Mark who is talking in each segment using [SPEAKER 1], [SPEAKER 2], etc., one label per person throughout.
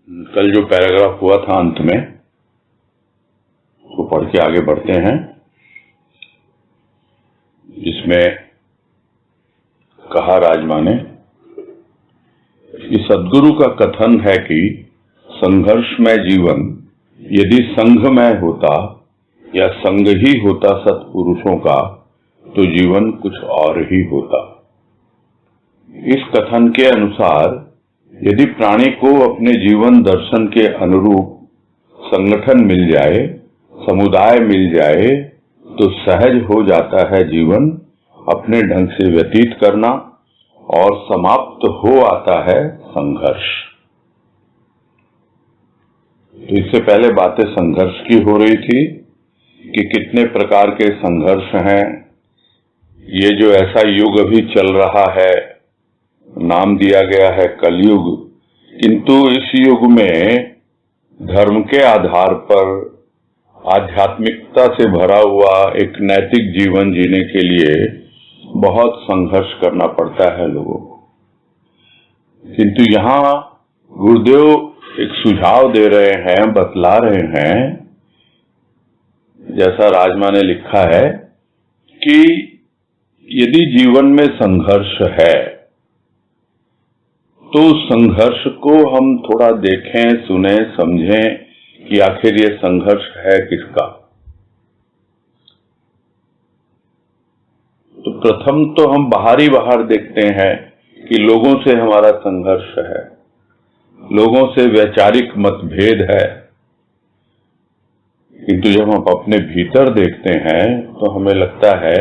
[SPEAKER 1] कल जो पैराग्राफ हुआ था अंत में, उसको पढ़ के आगे बढ़ते हैं, जिसमें कहा राजमा ने कि सद्गुरु का कथन है कि संघर्षमय जीवन यदि संघमय होता या संग ही होता सत्पुरुषों का, तो जीवन कुछ और ही होता। इस कथन के अनुसार यदि प्राणी को अपने जीवन दर्शन के अनुरूप संगठन मिल जाए, समुदाय मिल जाए, तो सहज हो जाता है जीवन अपने ढंग से व्यतीत करना और समाप्त हो आता है संघर्ष। तो इससे पहले बातें संघर्ष की हो रही थी कि कितने प्रकार के संघर्ष हैं। ये जो ऐसा युग अभी चल रहा है, नाम दिया गया है कलयुग, किंतु इस युग में धर्म के आधार पर आध्यात्मिकता से भरा हुआ एक नैतिक जीवन जीने के लिए बहुत संघर्ष करना पड़ता है लोगों को। किंतु यहाँ गुरुदेव एक सुझाव दे रहे हैं, बतला रहे हैं, जैसा राजमा ने लिखा है कि यदि जीवन में संघर्ष है तो संघर्ष को हम थोड़ा देखें, सुने, समझें कि आखिर ये संघर्ष है किसका। तो प्रथम तो हम बाहर देखते हैं कि लोगों से हमारा संघर्ष है, लोगों से वैचारिक मतभेद है, किंतु जब हम अपने भीतर देखते हैं तो हमें लगता है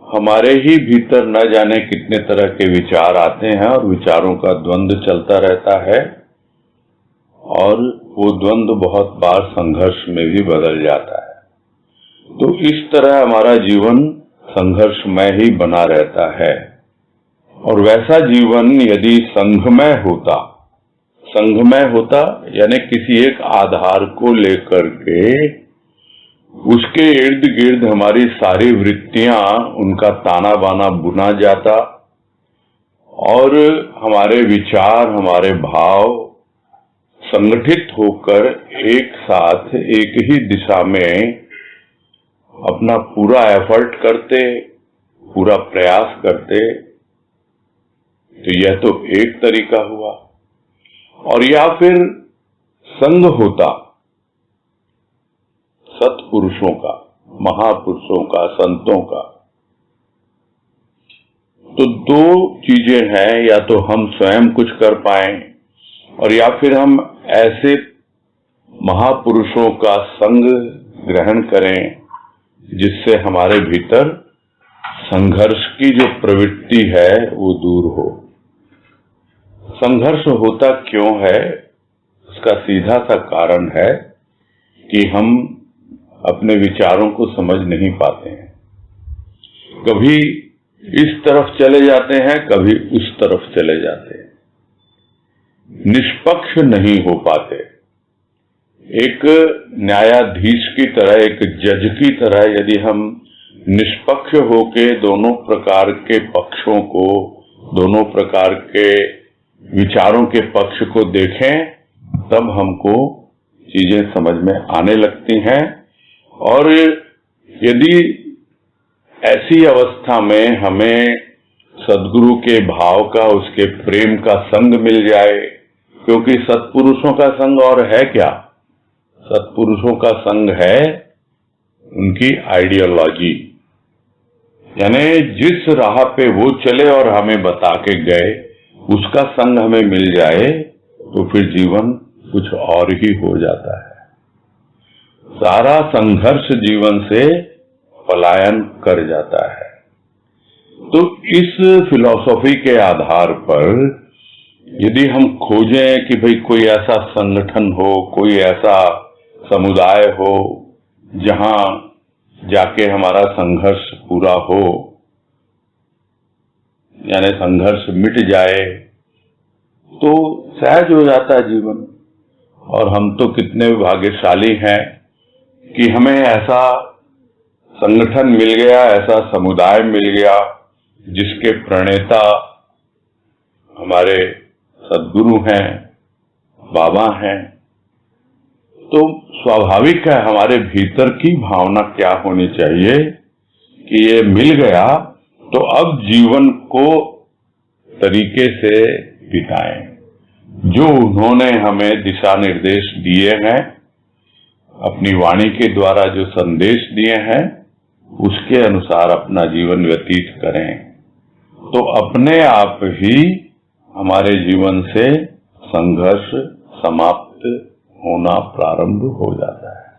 [SPEAKER 1] हमारे ही भीतर न जाने कितने तरह के विचार आते हैं और विचारों का द्वंद्व चलता रहता है, और वो द्वंद्व बहुत बार संघर्ष में भी बदल जाता है। तो इस तरह हमारा जीवन संघर्षमय ही बना रहता है। और वैसा जीवन यदि संघमय होता यानी किसी एक आधार को लेकर के उसके इर्द गिर्द हमारी सारी वृत्तियां, उनका ताना बाना बुना जाता और हमारे विचार, हमारे भाव संगठित होकर एक साथ एक ही दिशा में अपना पूरा एफर्ट करते, पूरा प्रयास करते, तो यह तो एक तरीका हुआ। और या फिर संग होता सत्पुरुषों का, महापुरुषों का, संतों का, तो दो चीजें हैं, या तो हम स्वयं कुछ कर पाएं और या फिर हम ऐसे महापुरुषों का संग ग्रहण करें जिससे हमारे भीतर संघर्ष की जो प्रवृत्ति है वो दूर हो। संघर्ष होता क्यों है? इसका सीधा सा कारण है कि हम अपने विचारों को समझ नहीं पाते हैं। कभी इस तरफ चले जाते हैं, कभी उस तरफ चले जाते हैं, निष्पक्ष नहीं हो पाते। एक न्यायाधीश की तरह, एक जज की तरह यदि हम निष्पक्ष होके दोनों प्रकार के पक्षों को, दोनों प्रकार के विचारों के पक्ष को देखें, तब हमको चीजें समझ में आने लगती हैं। और यदि ऐसी अवस्था में हमें सद्गुरु के भाव का, उसके प्रेम का संग मिल जाए, क्योंकि सत्पुरुषों का संग और है क्या? सत्पुरुषों का संग है उनकी आइडियोलॉजी, यानी जिस राह पे वो चले और हमें बता के गए, उसका संग हमें मिल जाए तो फिर जीवन कुछ और ही हो जाता है। सारा संघर्ष जीवन से पलायन कर जाता है। तो इस फिलॉसफी के आधार पर यदि हम खोजें कि भाई कोई ऐसा संगठन हो, कोई ऐसा समुदाय हो जहां जाके हमारा संघर्ष पूरा हो, यानी संघर्ष मिट जाए, तो सहज हो जाता है जीवन। और हम तो कितने भाग्यशाली हैं कि हमें ऐसा संगठन मिल गया, ऐसा समुदाय मिल गया जिसके प्रणेता हमारे सद्गुरु हैं बाबा हैं, तो स्वाभाविक है हमारे भीतर की भावना क्या होनी चाहिए कि ये मिल गया तो अब जीवन को तरीके से बिताएं। जो उन्होंने हमें दिशा निर्देश दिए हैं, अपनी वाणी के द्वारा जो संदेश दिए हैं, उसके अनुसार अपना जीवन व्यतीत करें, तो अपने आप ही हमारे जीवन से संघर्ष समाप्त होना प्रारंभ हो जाता है।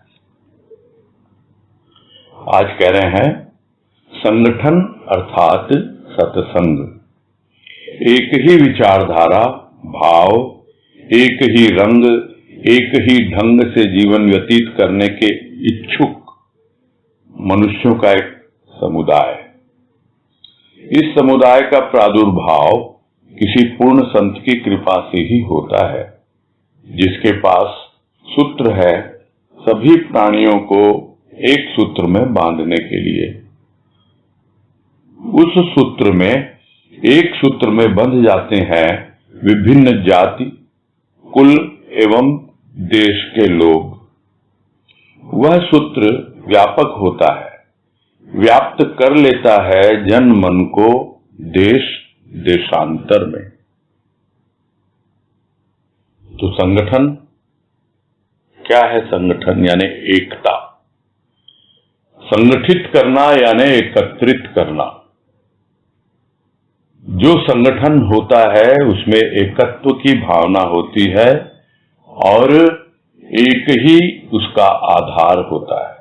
[SPEAKER 1] आज कह रहे हैं संगठन अर्थात सत्संग, एक ही विचारधारा, भाव, एक ही रंग, एक ही ढंग से जीवन व्यतीत करने के इच्छुक मनुष्यों का एक समुदाय। इस समुदाय का प्रादुर्भाव किसी पूर्ण संत की कृपा से ही होता है, जिसके पास सूत्र है सभी प्राणियों को एक सूत्र में बांधने के लिए। उस सूत्र में, एक सूत्र में बंध जाते हैं विभिन्न जाति, कुल एवं देश के लोग। वह सूत्र व्यापक होता है, व्याप्त कर लेता है जन मन को देश देशांतर में। तो संगठन क्या है? संगठन यानी एकता, संगठित करना यानी एकत्रित करना। जो संगठन होता है उसमें एकत्व की भावना होती है और एक ही उसका आधार होता है,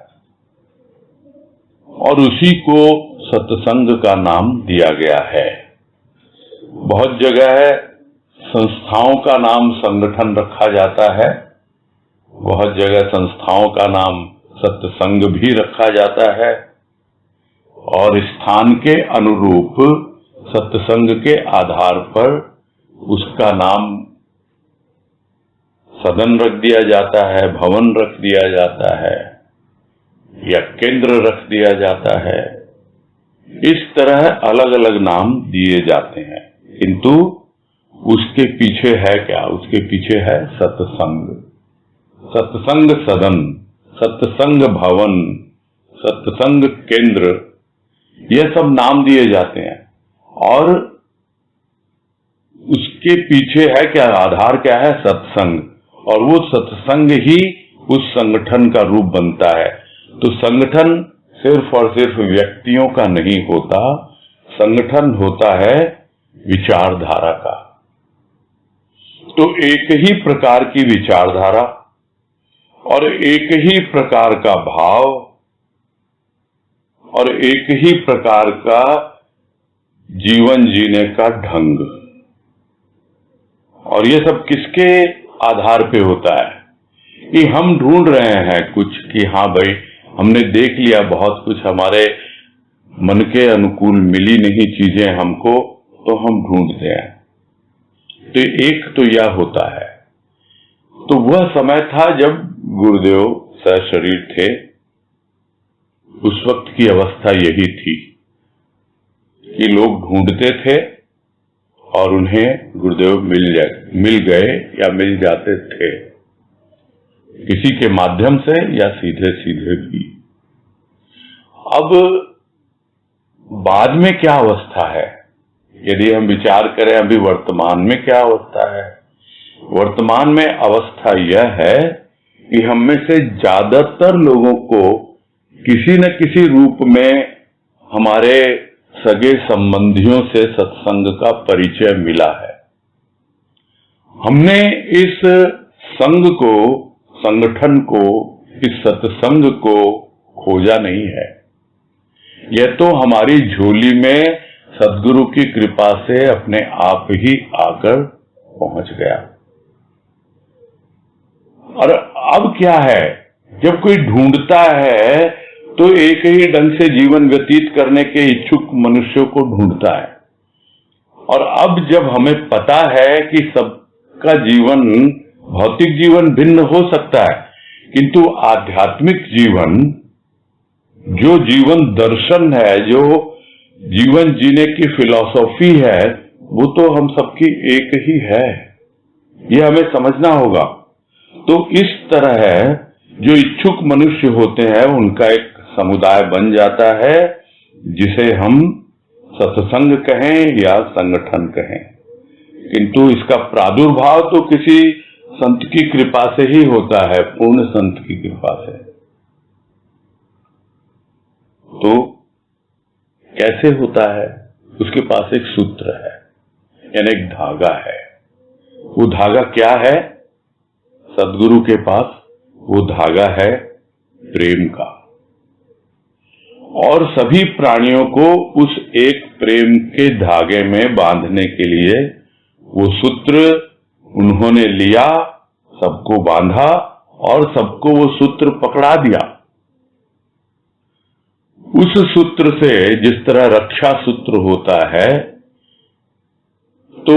[SPEAKER 1] और उसी को सत्संग का नाम दिया गया है। बहुत जगह संस्थाओं का नाम संगठन रखा जाता है, बहुत जगह संस्थाओं का नाम सत्संग भी रखा जाता है, और स्थान के अनुरूप सत्संग के आधार पर उसका नाम सदन रख दिया जाता है, भवन रख दिया जाता है, या केंद्र रख दिया जाता है। इस तरह अलग अलग नाम दिए जाते हैं, किंतु उसके पीछे है क्या? उसके पीछे है सत्संग, सत्संग सदन, सत्संग भवन, सत्संग केंद्र, यह सब नाम दिए जाते हैं। और उसके पीछे है क्या? आधार क्या है? सत्संग, और वो सत्संग ही उस संगठन का रूप बनता है। तो संगठन सिर्फ और सिर्फ व्यक्तियों का नहीं होता, संगठन होता है विचारधारा का। तो एक ही प्रकार की विचारधारा और एक ही प्रकार का भाव और एक ही प्रकार का जीवन जीने का ढंग, और ये सब किसके आधार पे होता है? कि हम ढूंढ रहे हैं कुछ, कि हाँ भाई हमने देख लिया बहुत कुछ, हमारे मन के अनुकूल मिली नहीं चीजें हमको, तो हम ढूंढते हैं। तो एक तो यह होता है। तो वह समय था जब गुरुदेव सशरीर थे, उस वक्त की अवस्था यही थी कि लोग ढूंढते थे और उन्हें गुरुदेव मिल गए या मिल जाते थे, किसी के माध्यम से या सीधे सीधे भी। अब बाद में क्या अवस्था है? यदि हम विचार करें अभी वर्तमान में क्या अवस्था है? वर्तमान में अवस्था यह है कि हम में से ज्यादातर लोगों को किसी न किसी रूप में हमारे सगे संबंधियों से सत्संग का परिचय मिला है। हमने इस संग को, संगठन को, इस सत्संग को खोजा नहीं है। यह तो हमारी झोली में सद्गुरु की कृपा से अपने आप ही आकर पहुंच गया। और अब क्या है? जब कोई ढूंढता है तो एक ही ढंग से जीवन व्यतीत करने के इच्छुक मनुष्यों को ढूंढता है। और अब जब हमें पता है कि सबका जीवन, भौतिक जीवन भिन्न हो सकता है, किंतु आध्यात्मिक जीवन, जो जीवन दर्शन है, जो जीवन जीने की फिलॉसफी है, वो तो हम सबकी एक ही है। ये हमें समझना होगा। तो इस तरह जो इच्छुक मनुष्य होते हैं उनका एक समुदाय बन जाता है, जिसे हम सत्संग कहें या संगठन कहें। किंतु इसका प्रादुर्भाव तो किसी संत की कृपा से ही होता है, पूर्ण संत की कृपा से। तो कैसे होता है? उसके पास एक सूत्र है, यानी एक धागा है। वो धागा क्या है? सद्गुरु के पास वो धागा है प्रेम का। और सभी प्राणियों को उस एक प्रेम के धागे में बांधने के लिए वो सूत्र उन्होंने लिया, सबको बांधा और सबको वो सूत्र पकड़ा दिया। उस सूत्र से जिस तरह रक्षा सूत्र होता है, तो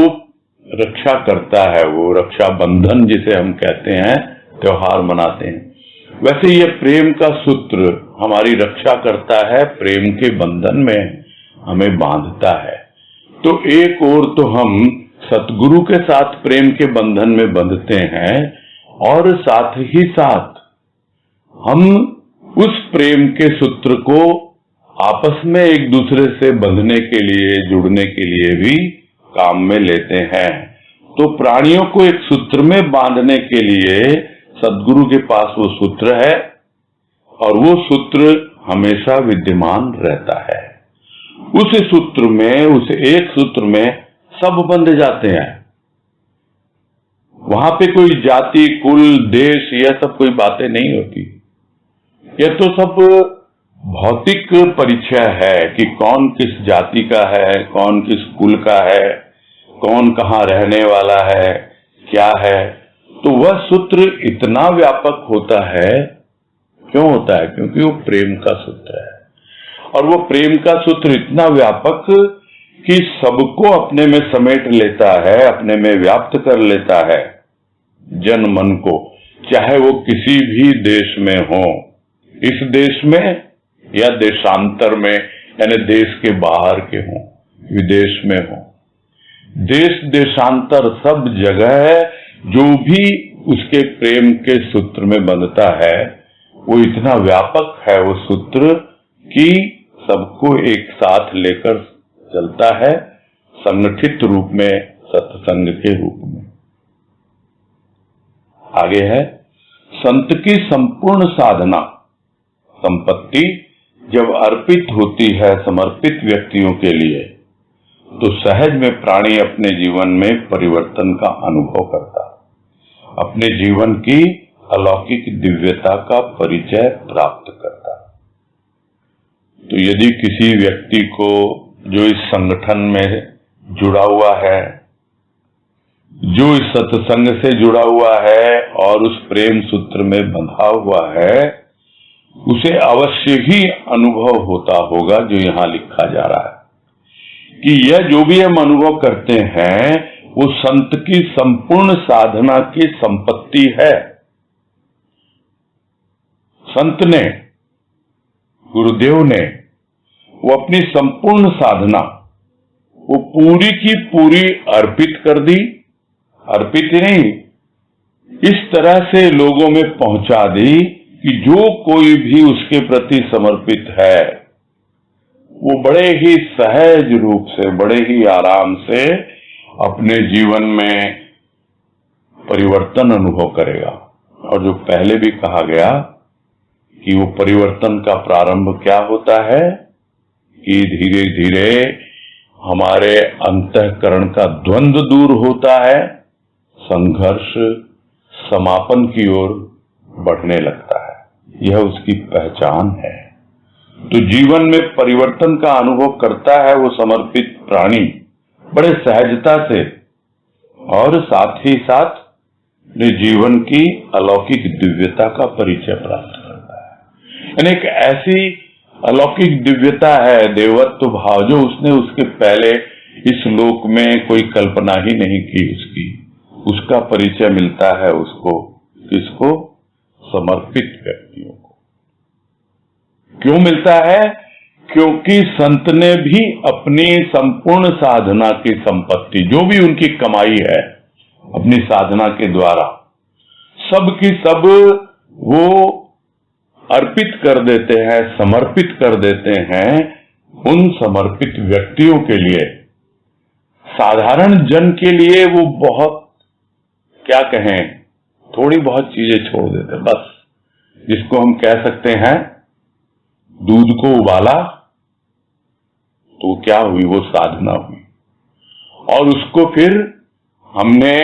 [SPEAKER 1] रक्षा करता है वो, रक्षा बंधन जिसे हम कहते हैं, त्योहार मनाते हैं, वैसे ये प्रेम का सूत्र हमारी रक्षा करता है, प्रेम के बंधन में हमें बांधता है। तो एक ओर तो हम सतगुरु के साथ प्रेम के बंधन में बंधते हैं, और साथ ही साथ हम उस प्रेम के सूत्र को आपस में एक दूसरे से बंधने के लिए, जुड़ने के लिए भी काम में लेते हैं। तो प्राणियों को एक सूत्र में बांधने के लिए सद्गुरु के पास वो सूत्र है, और वो सूत्र हमेशा विद्यमान रहता है। उस सूत्र में, उस एक सूत्र में सब बंध जाते हैं। वहां पे कोई जाति, कुल, देश, यह सब कोई बातें नहीं होती। यह तो सब भौतिक परिचय है कि कौन किस जाति का है, कौन किस कुल का है, कौन कहाँ रहने वाला है, क्या है। तो वह सूत्र इतना व्यापक होता है। क्यों होता है? क्योंकि वो प्रेम का सूत्र है, और वो प्रेम का सूत्र इतना व्यापक कि सबको अपने में समेट लेता है, अपने में व्याप्त कर लेता है, जन मन को, चाहे वो किसी भी देश में हो, इस देश में या देशांतर में, यानी देश के बाहर के हों, विदेश में हो, देश देशांतर सब जगह जो भी उसके प्रेम के सूत्र में बंधता है, वो इतना व्यापक है वो सूत्र कि सबको एक साथ लेकर चलता है, संगठित रूप में, सत्संग के रूप में। आगे है, संत की संपूर्ण साधना संपत्ति जब अर्पित होती है समर्पित व्यक्तियों के लिए, तो सहज में प्राणी अपने जीवन में परिवर्तन का अनुभव करता, अपने जीवन की अलौकिक दिव्यता का परिचय प्राप्त करता। तो यदि किसी व्यक्ति को जो इस संगठन में जुड़ा हुआ है, जो इस सत्संग से जुड़ा हुआ है और उस प्रेम सूत्र में बंधा हुआ है, उसे अवश्य ही अनुभव होता होगा जो यहां लिखा जा रहा है कि यह जो भी हम अनुभव करते हैं वो संत की संपूर्ण साधना की संपत्ति है। संत ने, गुरुदेव ने, वो अपनी संपूर्ण साधना वो पूरी की पूरी अर्पित कर दी। अर्पित नहीं, इस तरह से लोगों में पहुंचा दी कि जो कोई भी उसके प्रति समर्पित है वो बड़े ही सहज रूप से, बड़े ही आराम से अपने जीवन में परिवर्तन अनुभव करेगा। और जो पहले भी कहा गया कि वो परिवर्तन का प्रारंभ क्या होता है कि धीरे धीरे हमारे अंतःकरण का द्वंद्व दूर होता है, संघर्ष समापन की ओर बढ़ने लगता है। यह उसकी पहचान है। तो जीवन में परिवर्तन का अनुभव करता है वो समर्पित प्राणी बड़े सहजता से, और साथ ही साथ अपने जीवन की अलौकिक दिव्यता का परिचय प्राप्त करता है। यानी एक ऐसी अलौकिक दिव्यता है, देवत्व भाव, जो उसने उसके पहले इस लोक में कोई कल्पना ही नहीं की। उसका परिचय मिलता है उसको, किसको? समर्पित व्यक्तियों को। क्यों मिलता है? क्योंकि संत ने भी अपनी संपूर्ण साधना की संपत्ति, जो भी उनकी कमाई है, अपनी साधना के द्वारा सब की सब वो अर्पित कर देते हैं, समर्पित कर देते हैं। उन समर्पित व्यक्तियों के लिए, साधारण जन के लिए वो बहुत, क्या कहें, थोड़ी बहुत चीजें छोड़ देते, बस जिसको हम कह सकते हैं दूध को उबाला तो क्या हुई, वो साधना हुई, और उसको फिर हमने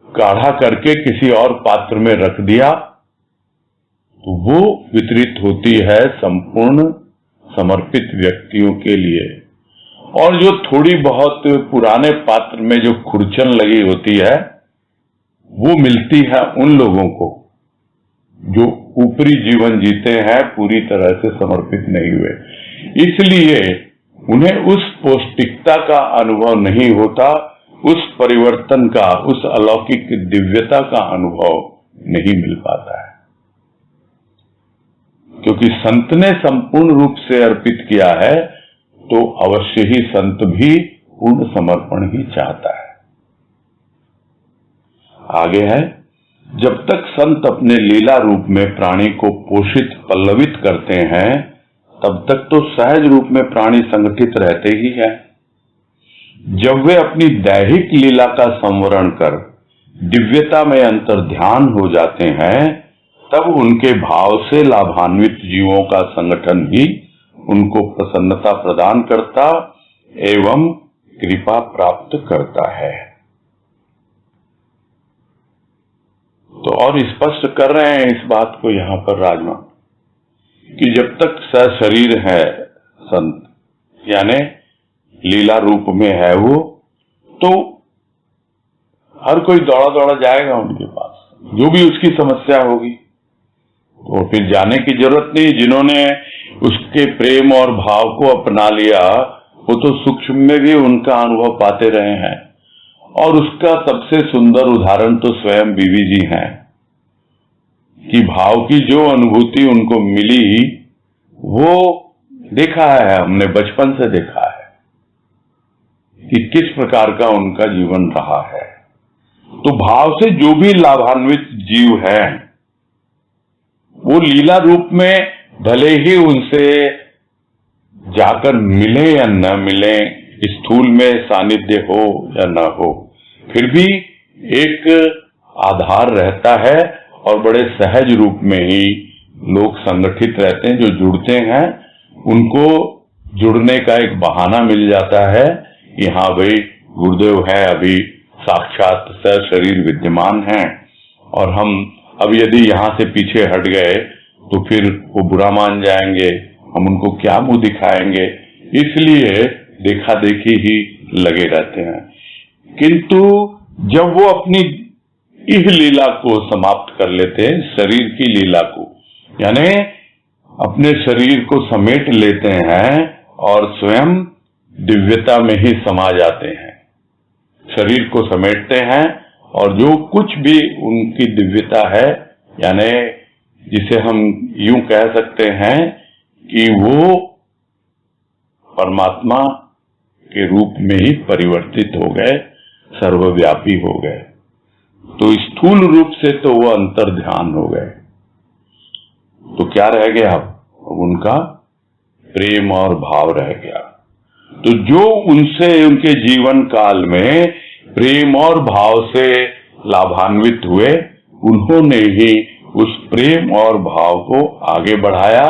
[SPEAKER 1] गाढ़ा करके किसी और पात्र में रख दिया तो वो वितरित होती है संपूर्ण समर्पित व्यक्तियों के लिए। और जो थोड़ी बहुत पुराने पात्र में जो खुरचन लगी होती है वो मिलती है उन लोगों को जो ऊपरी जीवन जीते हैं, पूरी तरह से समर्पित नहीं हुए, इसलिए उन्हें उस पौष्टिकता का अनुभव नहीं होता, उस परिवर्तन का, उस अलौकिक दिव्यता का अनुभव नहीं मिल पाता है। क्योंकि संत ने संपूर्ण रूप से अर्पित किया है तो अवश्य ही संत भी पूर्ण समर्पण ही चाहता है। आगे है, जब तक संत अपने लीला रूप में प्राणी को पोषित पल्लवित करते हैं तब तक तो सहज रूप में प्राणी संगठित रहते ही हैं। जब वे अपनी दैहिक लीला का संवरण कर दिव्यता में अंतर्ध्यान हो जाते हैं तब उनके भाव से लाभान्वित जीवों का संगठन भी उनको प्रसन्नता प्रदान करता एवं कृपा प्राप्त करता है। तो और स्पष्ट कर रहे हैं इस बात को यहां पर राजमा कि जब तक सशरीर है संत, यानी लीला रूप में है वो, तो हर कोई दौड़ा दौड़ा जाएगा उनके पास, जो भी उसकी समस्या होगी तो फिर जाने की जरूरत नहीं। जिन्होंने उसके प्रेम और भाव को अपना लिया वो तो सूक्ष्म में भी उनका अनुभव पाते रहे हैं, और उसका सबसे सुंदर उदाहरण तो स्वयं बीवी जी हैं कि भाव की जो अनुभूति उनको मिली वो देखा है, हमने बचपन से देखा है कि किस प्रकार का उनका जीवन रहा है। तो भाव से जो भी लाभान्वित जीव है वो लीला रूप में भले ही उनसे जाकर मिले या न मिले, स्थूल में सानिध्य हो या न हो, फिर भी एक आधार रहता है और बड़े सहज रूप में ही लोग संगठित रहते हैं। जो जुड़ते हैं उनको जुड़ने का एक बहाना मिल जाता है कि हाँ भाई गुरुदेव है, अभी साक्षात सशरीर विद्यमान हैं, और हम अब यदि यहां से पीछे हट गए तो फिर वो बुरा मान जाएंगे, हम उनको क्या मुंह दिखाएंगे, इसलिए देखा देखी ही लगे रहते हैं। किंतु जब वो अपनी इह लीला को समाप्त कर लेते हैं, शरीर की लीला को, यानी अपने शरीर को समेट लेते हैं और स्वयं दिव्यता में ही समा जाते हैं, शरीर को समेटते हैं और जो कुछ भी उनकी दिव्यता है, यानी जिसे हम यूं कह सकते हैं कि वो परमात्मा के रूप में ही परिवर्तित हो गए, सर्वव्यापी हो गए। तो स्थूल रूप से तो वो अंतर्ध्यान हो गए, तो क्या रह गया? अब उनका प्रेम और भाव रह गया। तो जो उनसे उनके जीवन काल में प्रेम और भाव से लाभान्वित हुए, उन्होंने ही उस प्रेम और भाव को आगे बढ़ाया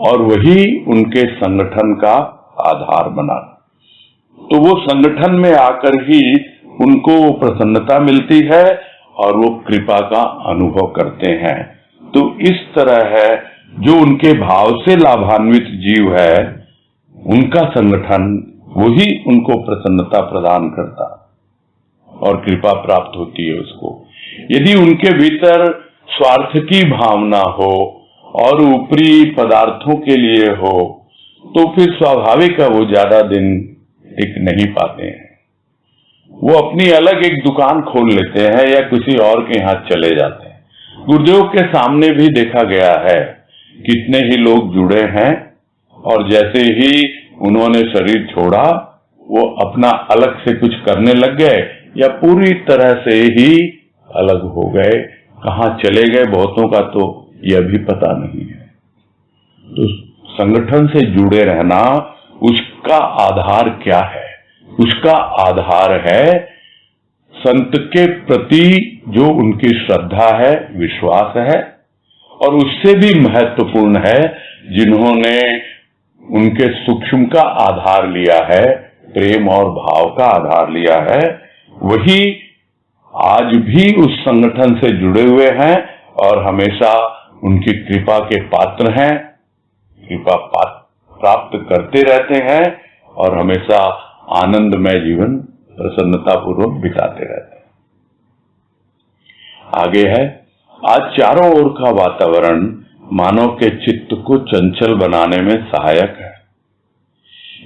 [SPEAKER 1] और वही उनके संगठन का आधार बना। तो वो संगठन में आकर ही उनको प्रसन्नता मिलती है और वो कृपा का अनुभव करते हैं। तो इस तरह है, जो उनके भाव से लाभान्वित जीव है उनका संगठन वही उनको प्रसन्नता प्रदान करता और कृपा प्राप्त होती है उसको। यदि उनके भीतर स्वार्थ की भावना हो और ऊपरी पदार्थों के लिए हो तो फिर स्वाभाविक है वो ज्यादा दिन टिक नहीं पाते हैं। वो अपनी अलग एक दुकान खोल लेते हैं या किसी और के यहाँ चले जाते हैं। गुरुदेव के सामने भी देखा गया है, कितने ही लोग जुड़े हैं और जैसे ही उन्होंने शरीर छोड़ा वो अपना अलग से कुछ करने लग गए या पूरी तरह से ही अलग हो गए। कहाँ चले गए बहुतों का तो यह भी पता नहीं है। तो संगठन से जुड़े रहना, उसका आधार क्या है? उसका आधार है संत के प्रति जो उनकी श्रद्धा है, विश्वास है, और उससे भी महत्वपूर्ण है जिन्होंने उनके सूक्ष्म का आधार लिया है, प्रेम और भाव का आधार लिया है, वही आज भी उस संगठन से जुड़े हुए हैं और हमेशा उनकी कृपा के पात्र हैं, कृपा प्राप्त करते रहते हैं और हमेशा आनंदमय जीवन प्रसन्नता पूर्वक बिताते रहते हैं। आगे है, आज चारों ओर का वातावरण मानव के चित्त को चंचल बनाने में सहायक है।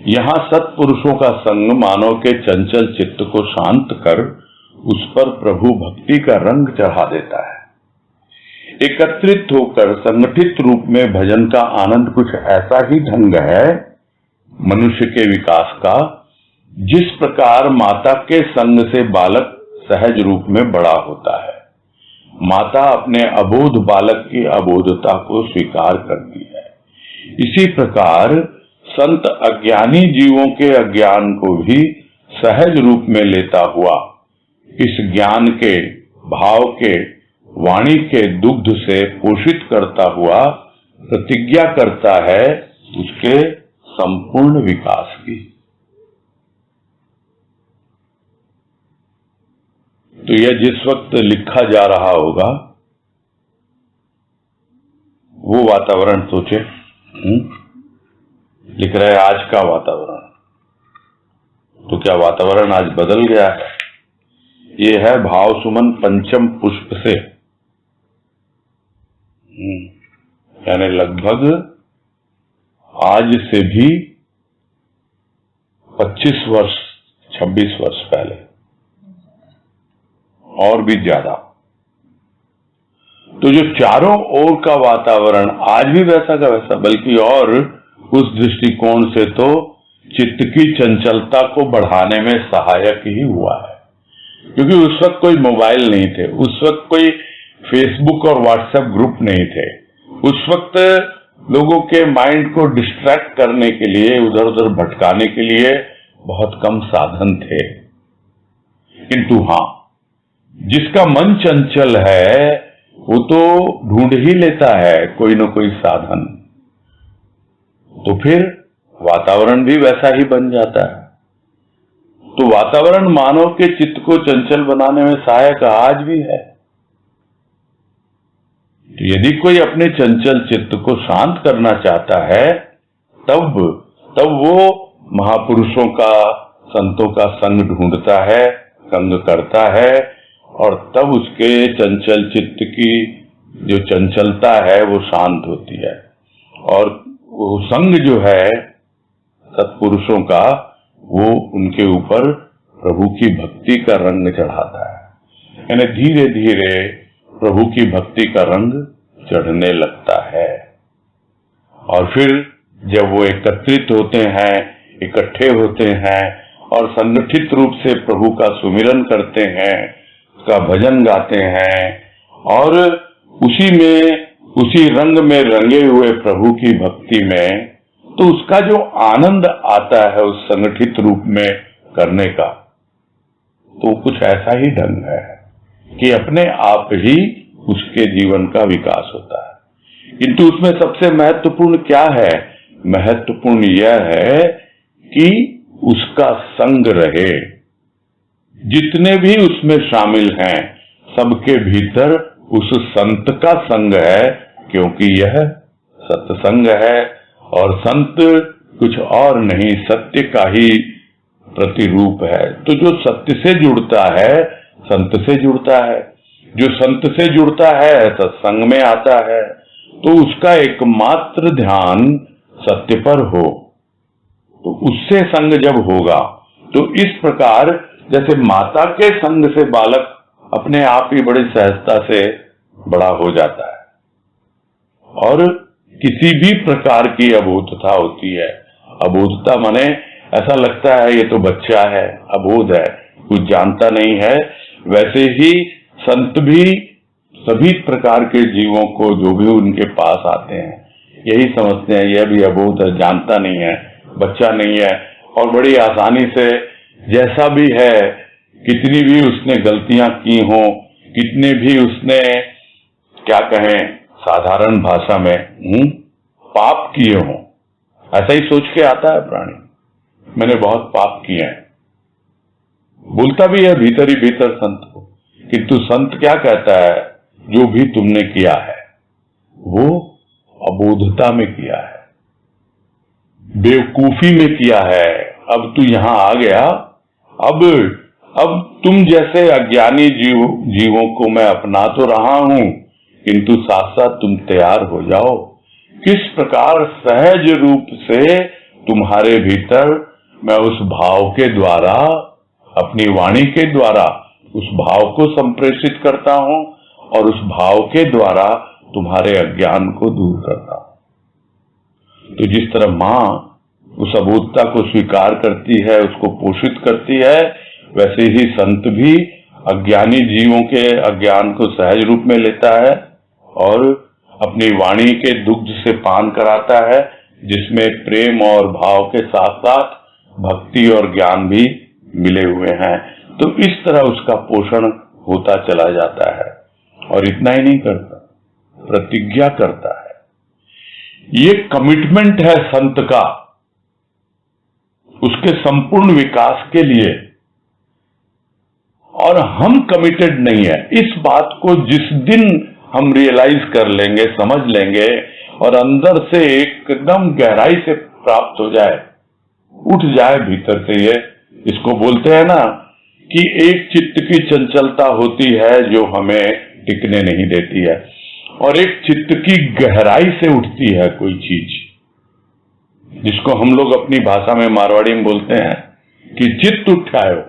[SPEAKER 1] यहाँ सत्पुरुषों का संग मानव के चंचल चित्त को शांत कर उस पर प्रभु भक्ति का रंग चढ़ा देता है। एकत्रित होकर संगठित रूप में भजन का आनंद कुछ ऐसा ही ढंग है मनुष्य के विकास का, जिस प्रकार माता के संग से बालक सहज रूप में बड़ा होता है। माता अपने अबोध बालक की अबोधता को स्वीकार करती है। इसी प्रकार संत अज्ञानी जीवों के अज्ञान को भी सहज रूप में लेता हुआ इस ज्ञान के, भाव के, वाणी के दुग्ध से पोषित करता हुआ प्रतिज्ञा करता है उसके संपूर्ण विकास की। तो यह जिस वक्त लिखा जा रहा होगा वो वातावरण सोचे, लिख रहे आज का वातावरण, तो क्या वातावरण आज बदल गया है? ये है भाव सुमन पंचम पुष्प से, यानी लगभग आज से भी 25 वर्ष 26 वर्ष पहले और भी ज्यादा। तो जो चारों ओर का वातावरण आज भी वैसा का वैसा, बल्कि और उस दृष्टिकोण से तो चित्त की चंचलता को बढ़ाने में सहायक ही हुआ है। क्योंकि उस वक्त कोई मोबाइल नहीं थे, उस वक्त कोई फेसबुक और व्हाट्सएप ग्रुप नहीं थे, उस वक्त लोगों के माइंड को डिस्ट्रैक्ट करने के लिए, उधर उधर भटकाने के लिए बहुत कम साधन थे। किंतु हाँ, जिसका मन चंचल है वो तो ढूंढ ही लेता है कोई न कोई साधन, तो फिर वातावरण भी वैसा ही बन जाता है। तो वातावरण मानव के चित्त को चंचल बनाने में सहायक आज भी है। तो यदि कोई अपने चंचल चित्त को शांत करना चाहता है तब वो महापुरुषों का, संतों का संग ढूंढता है, संग करता है, और तब उसके चंचल चित्त की जो चंचलता है वो शांत होती है। और वो संग जो है सत्पुरुषों का, वो उनके ऊपर प्रभु की भक्ति का रंग चढ़ाता है। यानी धीरे धीरे प्रभु की भक्ति का रंग चढ़ने लगता है। और फिर जब वो एकत्रित होते हैं, इकट्ठे होते हैं और संगठित रूप से प्रभु का सुमिरन करते हैं, उसका भजन गाते हैं और उसी में, उसी रंग में रंगे हुए प्रभु की भक्ति में, तो उसका जो आनंद आता है उस संगठित रूप में करने का, तो कुछ ऐसा ही ढंग है कि अपने आप ही उसके जीवन का विकास होता है। किंतु उसमें सबसे महत्वपूर्ण क्या है? महत्वपूर्ण यह है कि उसका संग रहे। जितने भी उसमें शामिल हैं सबके भीतर उस संत का संग है, क्योंकि यह सत्संग है और संत कुछ और नहीं, सत्य का ही प्रतिरूप है। तो जो सत्य से जुड़ता है संत से जुड़ता है, जो संत से जुड़ता है सत्संग में आता है, तो उसका एकमात्र ध्यान सत्य पर हो। तो उससे संग जब होगा तो इस प्रकार जैसे माता के संग से बालक अपने आप ही बड़ी सहजता से बड़ा हो जाता है, और किसी भी प्रकार की अबोधता होती है। अबोधता माने ऐसा लगता है ये तो बच्चा है, अबोध है, कुछ जानता नहीं है, वैसे ही संत भी सभी प्रकार के जीवों को जो भी उनके पास आते हैं यही समझते हैं यह भी अबोध है, जानता नहीं है, बच्चा नहीं है, और बड़ी आसानी से जैसा भी है, कितनी भी उसने गलतियां की हों, कितने भी उसने क्या कहें साधारण भाषा में पाप किए हों, ऐसा ही सोच के आता है प्राणी, मैंने बहुत पाप किए हैं। बोलता भी है भीतर ही भीतर संत को, किंतु संत क्या कहता है, जो भी तुमने किया है वो अबोधता में किया है, बेवकूफी में किया है। अब तू यहां आ गया, अब तुम जैसे अज्ञानी जीवों को मैं अपना तो रहा हूं, किंतु साथ साथ तुम तैयार हो जाओ किस प्रकार सहज रूप से तुम्हारे भीतर मैं उस भाव के द्वारा, अपनी वाणी के द्वारा उस भाव को संप्रेषित करता हूं और उस भाव के द्वारा तुम्हारे अज्ञान को दूर करता हूं। तो जिस तरह मां उस अबोधता को स्वीकार करती है, उसको पोषित करती है, वैसे ही संत भी अज्ञानी जीवों के अज्ञान को सहज रूप में लेता है और अपनी वाणी के दुग्ध से पान कराता है, जिसमें प्रेम और भाव के साथ साथ भक्ति और ज्ञान भी मिले हुए हैं। तो इस तरह उसका पोषण होता चला जाता है। और इतना ही नहीं करता, प्रतिज्ञा करता है। ये कमिटमेंट है संत का उसके संपूर्ण विकास के लिए, और हम कमिटेड नहीं है। इस बात को जिस दिन हम रियलाइज कर लेंगे, समझ लेंगे और अंदर से एकदम गहराई से प्राप्त हो जाए, उठ जाए भीतर से, ये इसको बोलते हैं ना कि एक चित्त की चंचलता होती है जो हमें टिकने नहीं देती है, और एक चित्त की गहराई से उठती है कोई चीज, जिसको हम लोग अपनी भाषा में मारवाड़ी में बोलते हैं कि चित्त उठायो।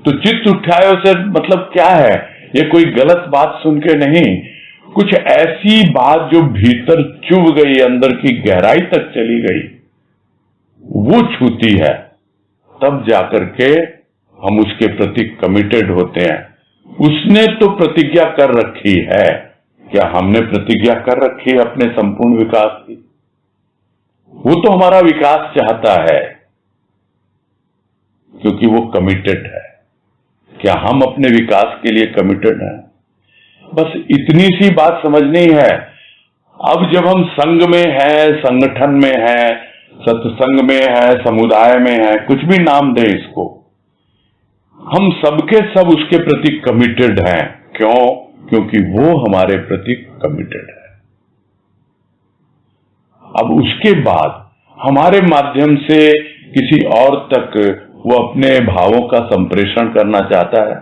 [SPEAKER 1] तो चित्त उठायो से मतलब क्या है, ये कोई गलत बात सुन के नहीं, कुछ ऐसी बात जो भीतर चुभ गई, अंदर की गहराई तक चली गई, वो छूती है, तब जाकर के हम उसके प्रति कमिटेड होते हैं। उसने तो प्रतिज्ञा कर रखी है, क्या हमने प्रतिज्ञा कर रखी है अपने संपूर्ण विकास की? वो तो हमारा विकास चाहता है क्योंकि वो कमिटेड है। क्या हम अपने विकास के लिए कमिटेड हैं? बस इतनी सी बात समझनी है। अब जब हम संघ में हैं, संगठन में हैं, सत्संग में हैं, समुदाय में हैं, कुछ भी नाम दे इसको, हम सबके सब उसके प्रति कमिटेड हैं। क्यों? क्योंकि वो हमारे प्रति कमिटेड है। अब उसके बाद हमारे माध्यम से किसी और तक वो अपने भावों का संप्रेषण करना चाहता है,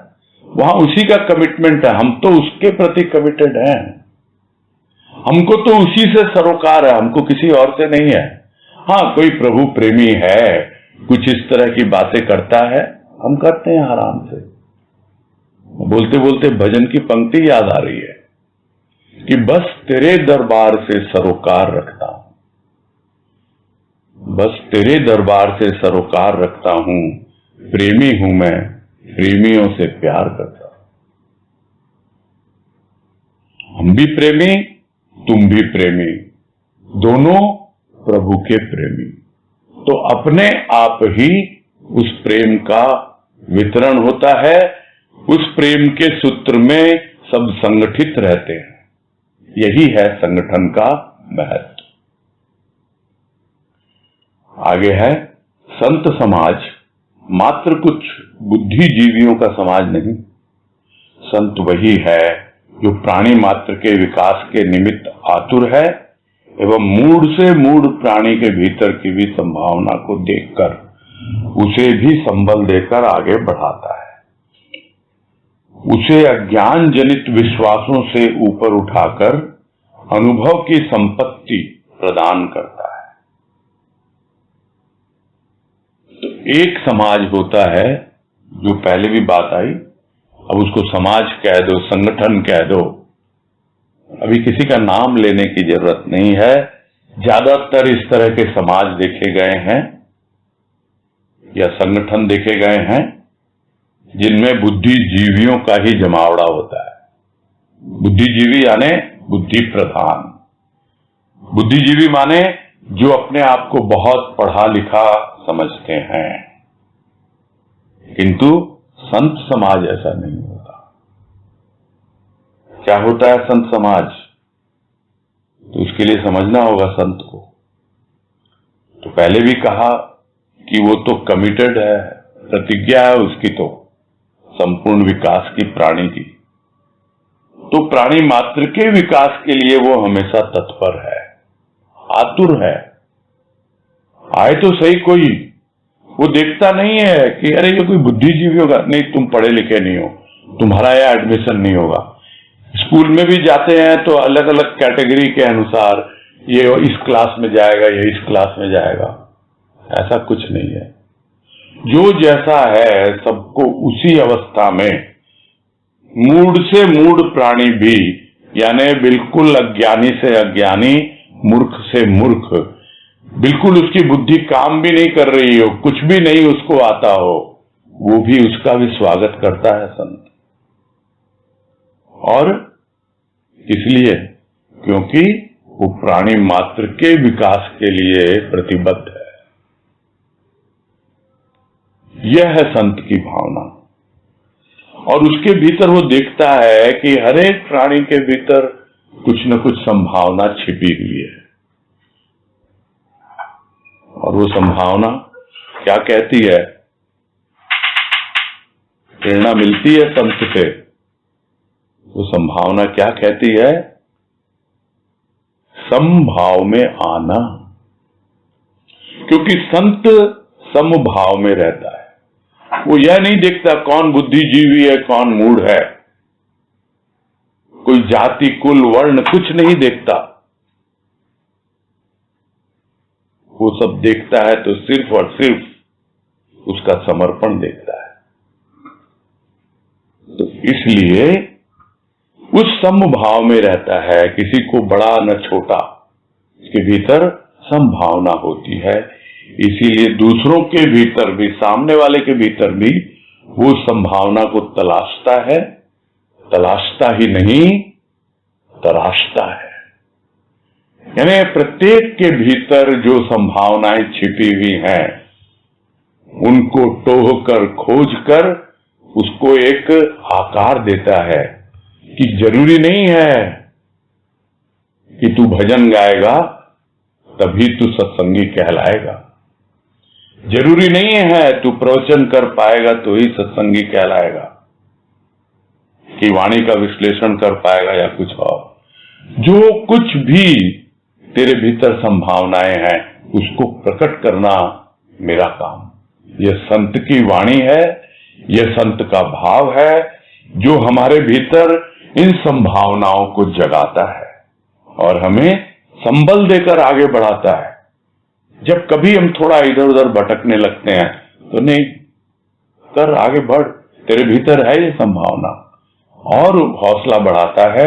[SPEAKER 1] वहां उसी का कमिटमेंट है। हम तो उसके प्रति कमिटेड हैं, हमको तो उसी से सरोकार है, हमको किसी और से नहीं है। हाँ, कोई प्रभु प्रेमी है, कुछ इस तरह की बातें करता है, हम करते हैं आराम से। बोलते बोलते भजन की पंक्ति याद आ रही है कि बस तेरे दरबार से सरोकार रखता हूं, बस तेरे दरबार से सरोकार रखता हूं, प्रेमी हूं मैं, प्रेमियों से प्यार करता हूं। हम भी प्रेमी, तुम भी प्रेमी, दोनों प्रभु के प्रेमी। तो अपने आप ही उस प्रेम का वितरण होता है, उस प्रेम के सूत्र में सब संगठित रहते हैं। यही है संगठन का महत्व। आगे है संत समाज मात्र कुछ बुद्धिजीवियों का समाज नहीं। संत वही है जो प्राणी मात्र के विकास के निमित्त आतुर है एवं मूढ़ से मूढ़ प्राणी के भीतर की भी संभावना को देखकर उसे भी संबल देकर आगे बढ़ाता है, उसे अज्ञान जनित विश्वासों से ऊपर उठाकर अनुभव की संपत्ति प्रदान करता है। तो एक समाज होता है जो पहले भी बात आई, अब उसको समाज कह दो, संगठन कह दो, अभी किसी का नाम लेने की जरूरत नहीं है। ज्यादातर इस तरह के समाज देखे गए हैं या संगठन देखे गए हैं जिनमें बुद्धिजीवियों का ही जमावड़ा होता है। बुद्धिजीवी यानी बुद्धि प्रधान। बुद्धिजीवी माने जो अपने आप को बहुत पढ़ा लिखा समझते हैं, किंतु संत समाज ऐसा नहीं होता। क्या होता है संत समाज? तो उसके लिए समझना होगा संत को। तो पहले भी कहा कि वो तो कमिटेड है, प्रतिज्ञा है उसकी तो संपूर्ण विकास की, प्राणी की। तो प्राणी मात्र के विकास के लिए वो हमेशा तत्पर है, आतुर है। आए तो सही कोई, वो देखता नहीं है कि अरे ये कोई बुद्धिजीवी होगा, नहीं तुम पढ़े लिखे नहीं हो, तुम्हारा यह एडमिशन नहीं होगा। स्कूल में भी जाते हैं तो अलग अलग कैटेगरी के अनुसार ये इस क्लास में जाएगा, ये इस क्लास में जाएगा, ऐसा कुछ नहीं है। जो जैसा है सबको उसी अवस्था में, मूढ़ से मूढ़ प्राणी भी, यानी बिल्कुल अज्ञानी से अज्ञानी, मूर्ख से मूर्ख, बिल्कुल उसकी बुद्धि काम भी नहीं कर रही हो, कुछ भी नहीं उसको आता हो, वो भी उसका भी स्वागत करता है संत। और इसलिए क्योंकि वो प्राणी मात्र के विकास के लिए प्रतिबद्ध है। यह है संत की भावना। और उसके भीतर वो देखता है कि हर एक प्राणी के भीतर कुछ न कुछ संभावना छिपी हुई है। और वो संभावना क्या कहती है? प्रेरणा मिलती है संत से। वो संभावना क्या कहती है? समभाव में आना। क्योंकि संत समभाव में रहता है। वो यह नहीं देखता कौन बुद्धिजीवी है, कौन मूढ़ है, कोई जाति कुल वर्ण कुछ नहीं देखता। वो सब देखता है तो सिर्फ और सिर्फ उसका समर्पण देखता है। तो इसलिए उस समभाव में रहता है, किसी को बड़ा न छोटा, इसके भीतर संभावना होती है। इसीलिए दूसरों के भीतर भी, सामने वाले के भीतर भी वो संभावना को तलाशता है। तलाशता ही नहीं, तराशता है। यानी प्रत्येक के भीतर जो संभावनाएं छिपी हुई हैं, उनको टोह कर, खोज कर उसको एक आकार देता है कि जरूरी नहीं है कि तू भजन गाएगा तभी तू सत्संगी कहलाएगा। जरूरी नहीं है तू प्रवचन कर पाएगा तो ही सत्संगी कहलाएगा, कि वाणी का विश्लेषण कर पाएगा या कुछ और। जो कुछ भी तेरे भीतर संभावनाएं हैं उसको प्रकट करना मेरा काम। यह संत की वाणी है, यह संत का भाव है जो हमारे भीतर इन संभावनाओं को जगाता है और हमें संबल देकर आगे बढ़ाता है। जब कभी हम थोड़ा इधर उधर भटकने लगते हैं तो नहीं, कर आगे बढ़, तेरे भीतर है ये संभावना, और हौसला बढ़ाता है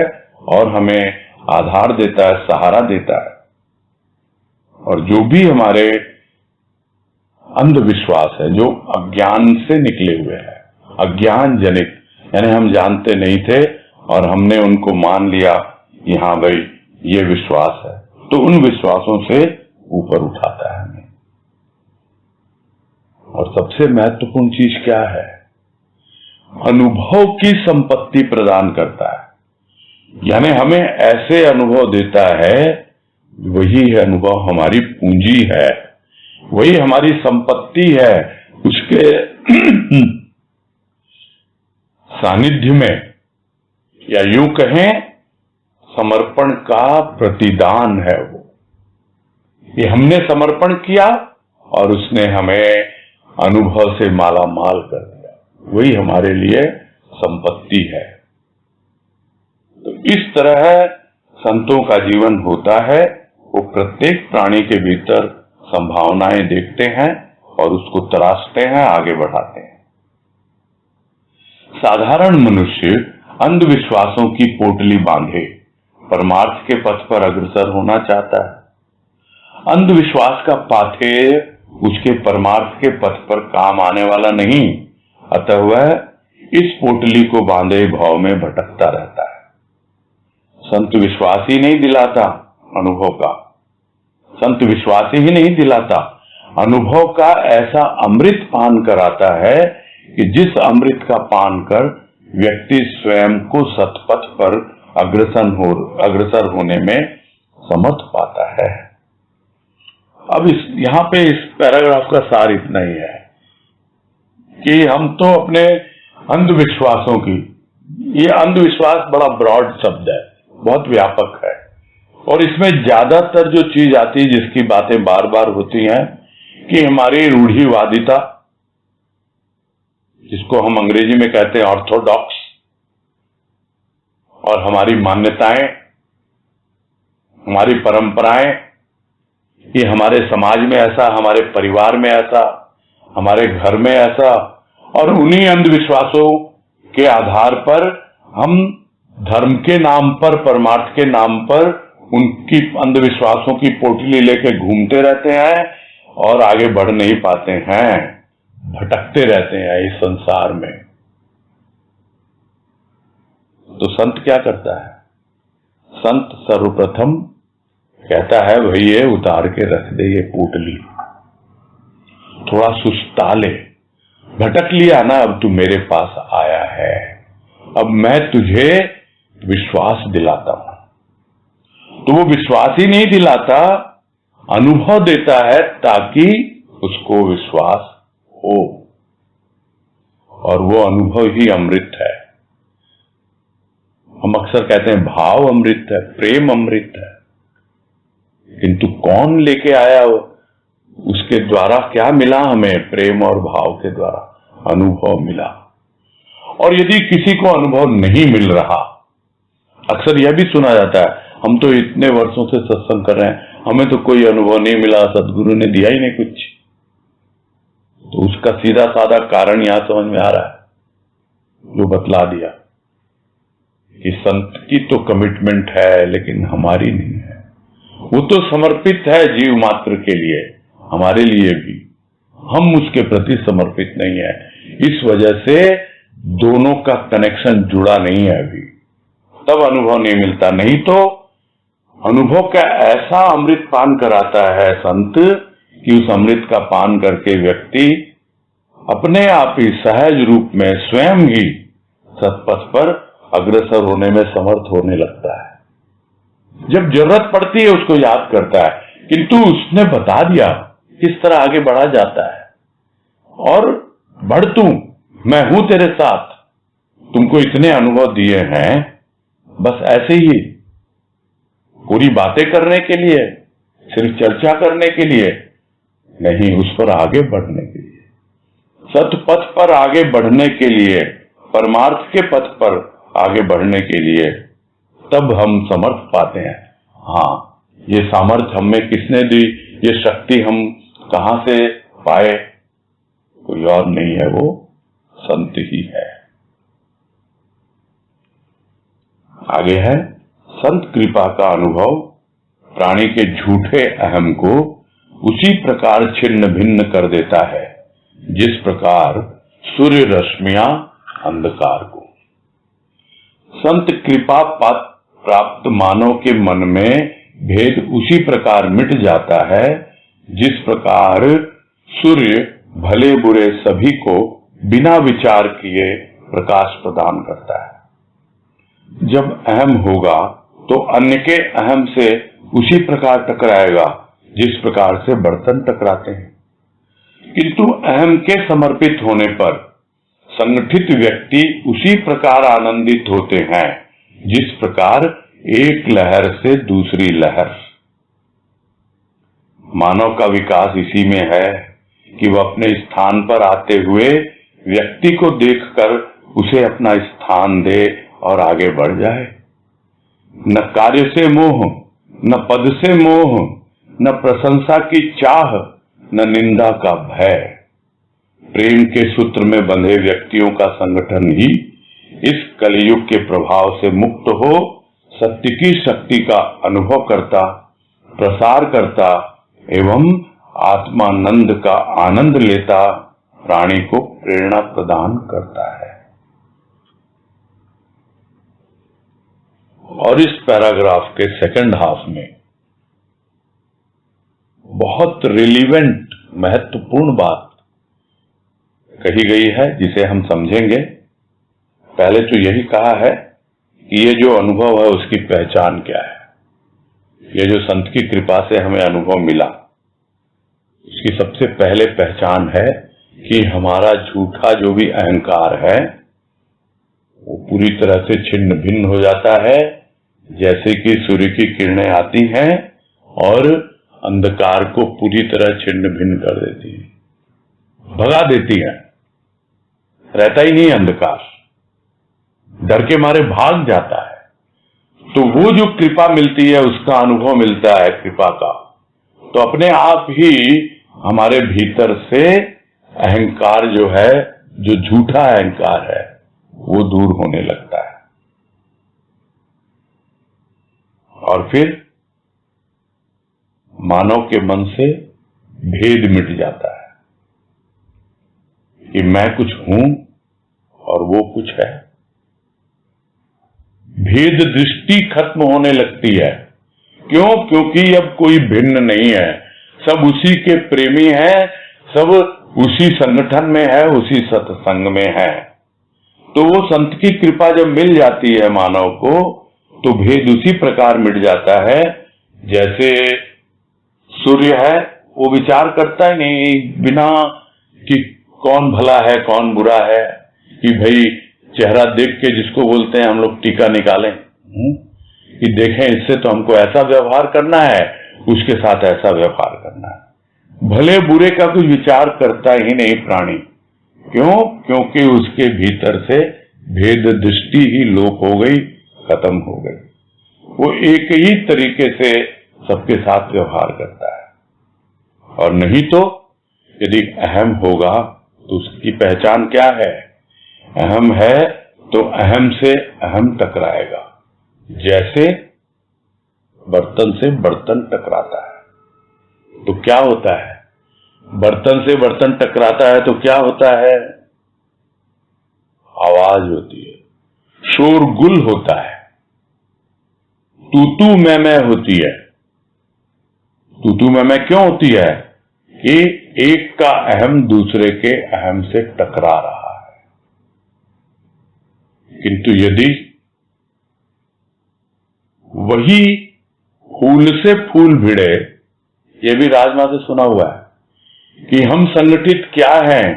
[SPEAKER 1] और हमें आधार देता है, सहारा देता है। और जो भी हमारे अंधविश्वास है, जो अज्ञान से निकले हुए हैं, अज्ञान जनित, यानी हम जानते नहीं थे और हमने उनको मान लिया कि हाँ भाई ये विश्वास है, तो उन विश्वासों से ऊपर उठाता है हमें। और सबसे महत्वपूर्ण चीज क्या है? अनुभव की संपत्ति प्रदान करता है। यानी हमें ऐसे अनुभव देता है, वही अनुभव हमारी पूंजी है, वही हमारी संपत्ति है। उसके सानिध्य में, या यूं कहें समर्पण का प्रतिदान है वो। ये हमने समर्पण किया और उसने हमें अनुभव से माला माल कर दिया, वही हमारे लिए संपत्ति है। तो इस तरह संतों का जीवन होता है। वो प्रत्येक प्राणी के भीतर संभावनाएं देखते हैं और उसको तराशते हैं, आगे बढ़ाते हैं। साधारण मनुष्य अंधविश्वासों की पोटली बांधे परमार्थ के पथ पर अग्रसर होना चाहता है। अंधविश्वास का पाथेय उसके परमार्थ के पथ पर काम आने वाला नहीं, अतः वह इस पोटली को बांधे भाव में भटकता रहता है। संत विश्वास ही नहीं दिलाता अनुभव का, संत विश्वास ही नहीं दिलाता, अनुभव का ऐसा अमृत पान कराता है कि जिस अमृत का पान कर व्यक्ति स्वयं को सतपथ पर अग्रसर होने में समर्थ पाता है। अब यहाँ पे इस पैराग्राफ का सार इतना ही है कि हम तो अपने अंधविश्वासों की, ये अंधविश्वास बड़ा ब्रॉड शब्द है, बहुत व्यापक है, और इसमें ज्यादातर जो चीज आती है, जिसकी बातें बार बार होती हैं, कि हमारी रूढ़िवादिता, जिसको हम अंग्रेजी में कहते हैं ऑर्थोडॉक्स, और हमारी मान्यताएं, हमारी परंपराएं, ये हमारे समाज में ऐसा, हमारे परिवार में ऐसा, हमारे घर में ऐसा, और उन्हीं अंधविश्वासों के आधार पर हम धर्म के नाम पर, परमार्थ के नाम पर उनकी अंधविश्वासों की पोटली लेके घूमते रहते हैं और आगे बढ़ नहीं पाते हैं, भटकते रहते हैं इस संसार में। तो संत क्या करता है? संत सर्वप्रथम कहता है, भाई ये उतार के रख दे ये पोटली, थोड़ा सुस्ता ले, भटक लिया ना, अब तू मेरे पास आया है, अब मैं तुझे विश्वास दिलाता हूं। तो वो विश्वास ही नहीं दिलाता, अनुभव देता है ताकि उसको विश्वास हो, और वो अनुभव ही अमृत है। हम अक्सर कहते हैं भाव अमृत है, प्रेम अमृत है, किंतु कौन लेके आया वो? उसके द्वारा क्या मिला हमें? प्रेम और भाव के द्वारा अनुभव मिला। और यदि किसी को अनुभव नहीं मिल रहा, अक्सर यह भी सुना जाता है, हम तो इतने वर्षों से सत्संग कर रहे हैं, हमें तो कोई अनुभव नहीं मिला, सदगुरु ने दिया ही नहीं कुछ। तो उसका सीधा साधा कारण यहां समझ में आ रहा है, जो बतला दिया कि संत की तो कमिटमेंट है लेकिन हमारी नहीं है। वो तो समर्पित है जीव मात्र के लिए, हमारे लिए भी, हम उसके प्रति समर्पित नहीं है। इस वजह से दोनों का कनेक्शन जुड़ा नहीं है अभी, तब अनुभव नहीं मिलता। नहीं तो अनुभव का ऐसा अमृत पान कराता है संत कि उस अमृत का पान करके व्यक्ति अपने आप ही सहज रूप में स्वयं ही सतपथ पर अग्रसर होने में समर्थ होने लगता है। जब जरूरत पड़ती है उसको याद करता है, किंतु उसने बता दिया किस तरह आगे बढ़ा जाता है। और बढ़ तू, मैं हूं तेरे साथ, तुमको इतने अनुभव दिए हैं, बस ऐसे ही पूरी बातें करने के लिए, सिर्फ चर्चा करने के लिए नहीं, उस पर आगे बढ़ने के लिए, सतपथ पर आगे बढ़ने के लिए, परमार्थ के पथ पर आगे बढ़ने के लिए, तब हम समर्थ पाते हैं। हाँ, ये सामर्थ्य हमें किसने दी, ये शक्ति हम कहां से पाए? कोई और नहीं है, वो संत ही है। आगे है, संत कृपा का अनुभव प्राणी के झूठे अहम को उसी प्रकार छिन्न भिन्न कर देता है जिस प्रकार सूर्य रश्मियां अंधकार को। संत कृपा प्राप्त मानव के मन में भेद उसी प्रकार मिट जाता है जिस प्रकार सूर्य भले बुरे सभी को बिना विचार किए प्रकाश प्रदान करता है। जब अहम होगा तो अन्य के अहम से उसी प्रकार टकराएगा जिस प्रकार से बर्तन टकराते हैं, किंतु अहम के समर्पित होने पर संगठित व्यक्ति उसी प्रकार आनंदित होते हैं जिस प्रकार एक लहर से दूसरी लहर। मानव का विकास इसी में है कि वह अपने स्थान पर आते हुए व्यक्ति को देखकर उसे अपना स्थान दे और आगे बढ़ जाए। न कार्य से मोह, न पद से मोह, न प्रशंसा की चाह, न निंदा का भय। प्रेम के सूत्र में बंधे व्यक्तियों का संगठन ही इस कलियुग के प्रभाव से मुक्त हो सत्य की शक्ति का अनुभव करता, प्रसार करता एवं आत्मानंद का आनंद लेता प्राणी को प्रेरणा प्रदान करता है। और इस पैराग्राफ के सेकंड हाफ में बहुत रिलीवेंट, महत्वपूर्ण बात कही गई है जिसे हम समझेंगे। पहले तो यही कहा है कि ये जो अनुभव है उसकी पहचान क्या है। ये जो संत की कृपा से हमें अनुभव मिला, उसकी सबसे पहले पहचान है कि हमारा झूठा जो भी अहंकार है वो पूरी तरह से छिन्न भिन्न हो जाता है, जैसे कि सूर्य की किरणें आती हैं और अंधकार को पूरी तरह छिन्न भिन्न कर देती है, भगा देती है, रहता ही नहीं अंधकार, डर के मारे भाग जाता है। तो वो जो कृपा मिलती है, उसका अनुभव मिलता है कृपा का, तो अपने आप ही हमारे भीतर से अहंकार जो है, जो झूठा अहंकार है, वो दूर होने लगता है। और फिर मानव के मन से भेद मिट जाता है कि मैं कुछ हूं और वो कुछ है। भेद दृष्टि खत्म होने लगती है। क्यों? क्योंकि अब कोई भिन्न नहीं है, सब उसी के प्रेमी हैं, सब उसी संगठन में है, उसी सत्संग में है। तो वो संत की कृपा जब मिल जाती है मानव को, तो भेद उसी प्रकार मिट जाता है जैसे सूर्य है, वो विचार करता ही नहीं बिना कि कौन भला है कौन बुरा है, कि भाई चेहरा देख के जिसको बोलते हैं हम लोग टीका निकालें, कि देखें इससे तो हमको ऐसा व्यवहार करना है, उसके साथ ऐसा व्यवहार करना है। भले बुरे का कुछ विचार करता ही नहीं प्राणी। क्यों? क्योंकि उसके भीतर से भेद दृष्टि ही लोप हो गई, खत्म हो गई। वो एक ही तरीके से सबके साथ व्यवहार करता है। और नहीं तो यदि अहम होगा तो उसकी पहचान क्या है? अहम है तो अहम से अहम टकराएगा, जैसे बर्तन से बर्तन टकराता है। तो क्या होता है? बर्तन से बर्तन टकराता है तो क्या होता है? आवाज होती है, शोरगुल होता है, तू तू मैं होती है। तू तू मैं क्यों होती है? कि एक का अहम दूसरे के अहम से टकरा रहा है। किंतु यदि वही फूल से फूल भिड़े, ये भी राजमा से सुना हुआ है कि हम संगठित क्या हैं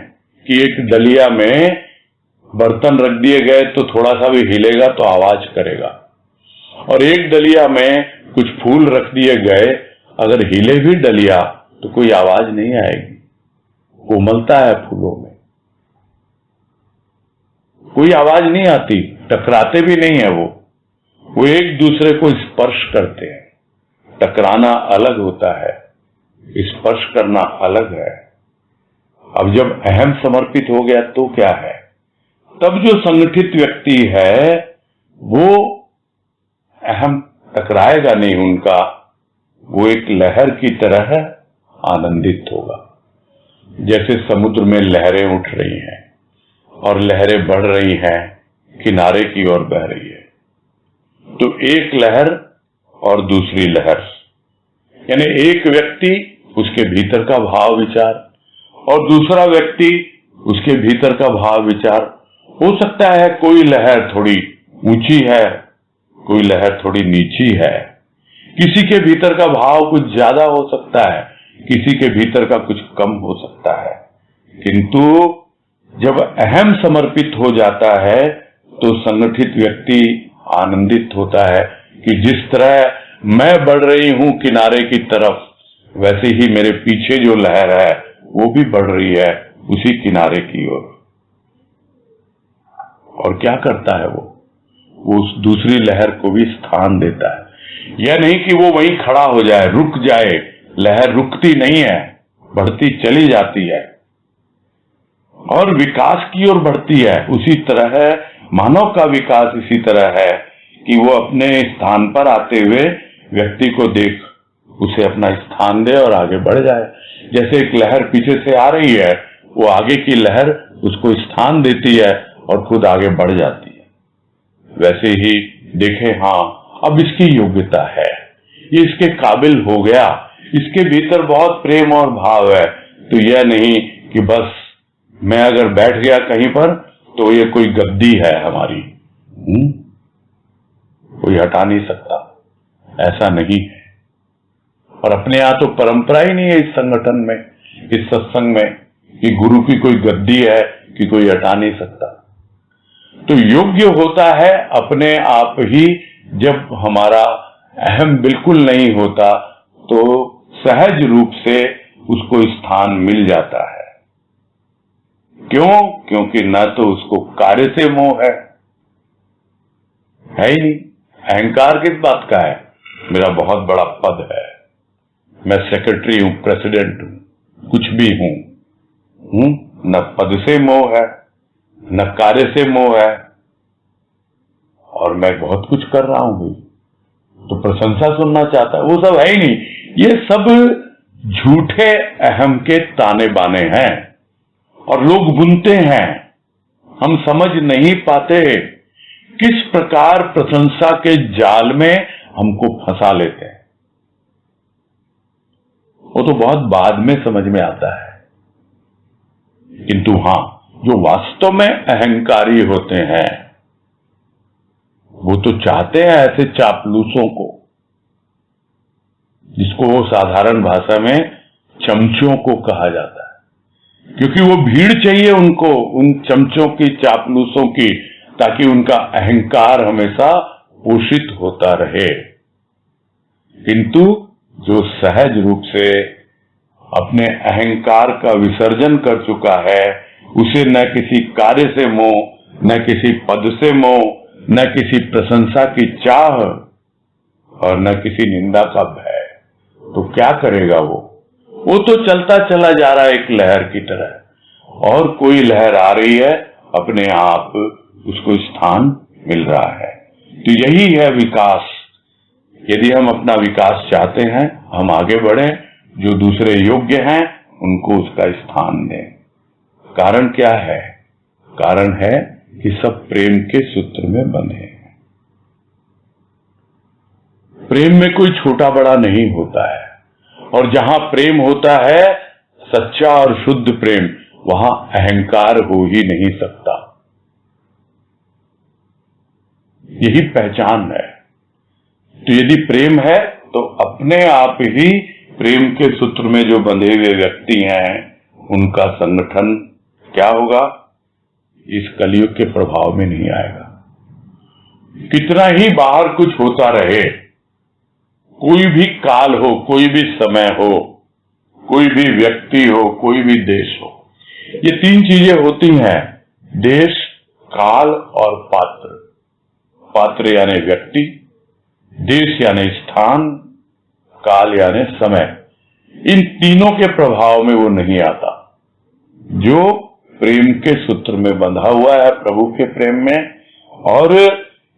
[SPEAKER 1] कि एक डलिया में बर्तन रख दिए गए तो थोड़ा सा भी हिलेगा तो आवाज करेगा, और एक डलिया में कुछ फूल रख दिए गए, अगर हिले भी डलिया तो कोई आवाज नहीं आएगी। कोमलता है फूलों में, कोई आवाज नहीं आती, टकराते भी नहीं है वो एक दूसरे को स्पर्श करते हैं। टकराना अलग होता है, स्पर्श करना अलग है। अब जब अहम समर्पित हो गया तो क्या है? तब जो संगठित व्यक्ति है वो अहम टकराएगा नहीं उनका, वो एक लहर की तरह आनंदित होगा। जैसे समुद्र में लहरें उठ रही हैं और लहरें बढ़ रही हैं, किनारे की ओर बह रही है, तो एक लहर और दूसरी लहर, यानी एक व्यक्ति उसके भीतर का भाव विचार और दूसरा व्यक्ति उसके भीतर का भाव विचार। हो सकता है कोई लहर थोड़ी ऊंची है, कोई लहर थोड़ी नीची है, किसी के भीतर का भाव कुछ ज्यादा हो सकता है, किसी के भीतर का कुछ कम हो सकता है। किंतु जब अहम समर्पित हो जाता है तो संगठित व्यक्ति आनंदित होता है कि जिस तरह मैं बढ़ रही हूं किनारे की तरफ, वैसे ही मेरे पीछे जो लहर है वो भी बढ़ रही है उसी किनारे की ओर। और क्या करता है वो उस दूसरी लहर को भी स्थान देता है। यह नहीं कि वो वहीं खड़ा हो जाए, रुक जाए, लहर रुकती नहीं है, बढ़ती चली जाती है और विकास की ओर बढ़ती है। उसी तरह मानव का विकास इसी तरह है कि वो अपने स्थान पर आते हुए व्यक्ति को देख उसे अपना स्थान दे और आगे बढ़ जाए। जैसे एक लहर पीछे से आ रही है, वो आगे की लहर उसको स्थान देती है और खुद आगे बढ़ जाती है। वैसे ही देखें, हाँ अब इसकी योग्यता है, ये इसके काबिल हो गया, इसके भीतर बहुत प्रेम और भाव है, तो यह नहीं कि बस मैं अगर बैठ गया कहीं पर तो ये कोई गद्दी है हमारी, कोई हटा नहीं सकता, ऐसा नहीं है। और अपने यहां तो परंपरा ही नहीं है इस संगठन में, इस सत्संग में, कि गुरु की कोई गद्दी है कि कोई हटा नहीं सकता। तो योग्य होता है अपने आप ही, जब हमारा अहम बिल्कुल नहीं होता तो सहज रूप से उसको स्थान मिल जाता है। क्यों? क्योंकि न तो उसको कार्य से मोह है ही नहीं। अहंकार किस बात का है? मेरा बहुत बड़ा पद है, मैं सेक्रेटरी हूं, प्रेसिडेंट हूं, कुछ भी हूं। न पद से मोह है, न कार्य से मोह है, और मैं बहुत कुछ कर रहा हूं भाई, तो प्रशंसा सुनना चाहता है, वो सब है ही नहीं। ये सब झूठे अहम के ताने बाने हैं और लोग बुनते हैं। हम समझ नहीं पाते किस प्रकार प्रशंसा के जाल में हमको फंसा लेते हैं। वो तो बहुत बाद में समझ में आता है, किंतु हां, जो वास्तव में अहंकारी होते हैं वो तो चाहते हैं ऐसे चापलूसों को, जिसको वो साधारण भाषा में चमचों को कहा जाता है, क्योंकि वो भीड़ चाहिए उनको, उन चमचों की, चापलूसों की, ताकि उनका अहंकार हमेशा पोषित होता रहे। किंतु जो सहज रूप से अपने अहंकार का विसर्जन कर चुका है, उसे न किसी कार्य से मोह, न किसी पद से मोह, न किसी प्रशंसा की चाह और न किसी निंदा का भय, तो क्या करेगा वो तो चलता चला जा रहा है एक लहर की तरह, और कोई लहर आ रही है, अपने आप उसको स्थान मिल रहा है। तो यही है विकास। यदि हम अपना विकास चाहते हैं, हम आगे बढ़े, जो दूसरे योग्य हैं उनको उसका स्थान दें। कारण क्या है? कारण है कि सब प्रेम के सूत्र में बंधे हैं। प्रेम में कोई छोटा बड़ा नहीं होता है, और जहां प्रेम होता है, सच्चा और शुद्ध प्रेम, वहां अहंकार हो ही नहीं सकता। यही पहचान है। तो यदि प्रेम है तो अपने आप ही प्रेम के सूत्र में जो बंधे हुए व्यक्ति हैं, उनका संगठन क्या होगा? इस कलयुग के प्रभाव में नहीं आएगा। कितना ही बाहर कुछ होता रहे, कोई भी काल हो, कोई भी समय हो, कोई भी व्यक्ति हो, कोई भी देश हो, ये तीन चीजें होती हैं, देश, काल और पात्र। पात्र यानी व्यक्ति, देश यानी स्थान, काल यानी समय। इन तीनों के प्रभाव में वो नहीं आता। जो प्रेम के सूत्र में बंधा हुआ है, प्रभु के प्रेम में, और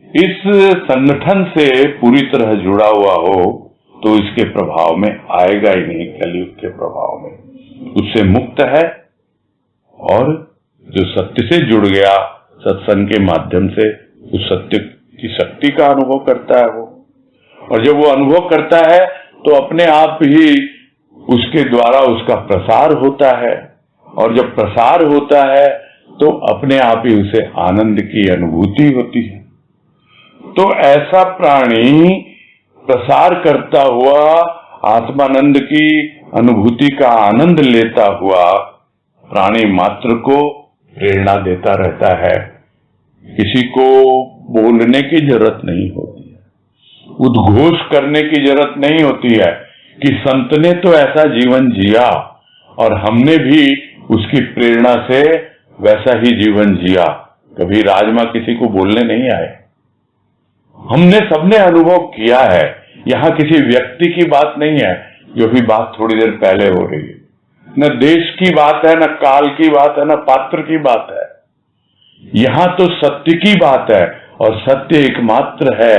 [SPEAKER 1] इस संगठन से पूरी तरह जुड़ा हुआ हो, तो इसके प्रभाव में आएगा ही नहीं, कलयुग के प्रभाव में। उससे मुक्त है, और जो सत्य से जुड़ गया सत्संग के माध्यम से, उस सत्य की शक्ति का अनुभव करता है वो। और जब वो अनुभव करता है तो अपने आप ही उसके द्वारा उसका प्रसार होता है, और जब प्रसार होता है तो अपने आप ही उसे आनंद की अनुभूति होती है। तो ऐसा प्राणी प्रसार करता हुआ आत्मानंद की अनुभूति का आनंद लेता हुआ प्राणी मात्र को प्रेरणा देता रहता है। किसी को बोलने की जरूरत नहीं होती है, उद्घोष करने की जरूरत नहीं होती है कि संत ने तो ऐसा जीवन जिया और हमने भी उसकी प्रेरणा से वैसा ही जीवन जिया। कभी राजमा किसी को बोलने नहीं आए, हमने सबने अनुभव किया है। यहाँ किसी व्यक्ति की बात नहीं है, जो भी बात थोड़ी देर पहले हो रही है, न देश की बात है, न काल की बात है, न पात्र की बात है। यहाँ तो सत्य की बात है, और सत्य एकमात्र है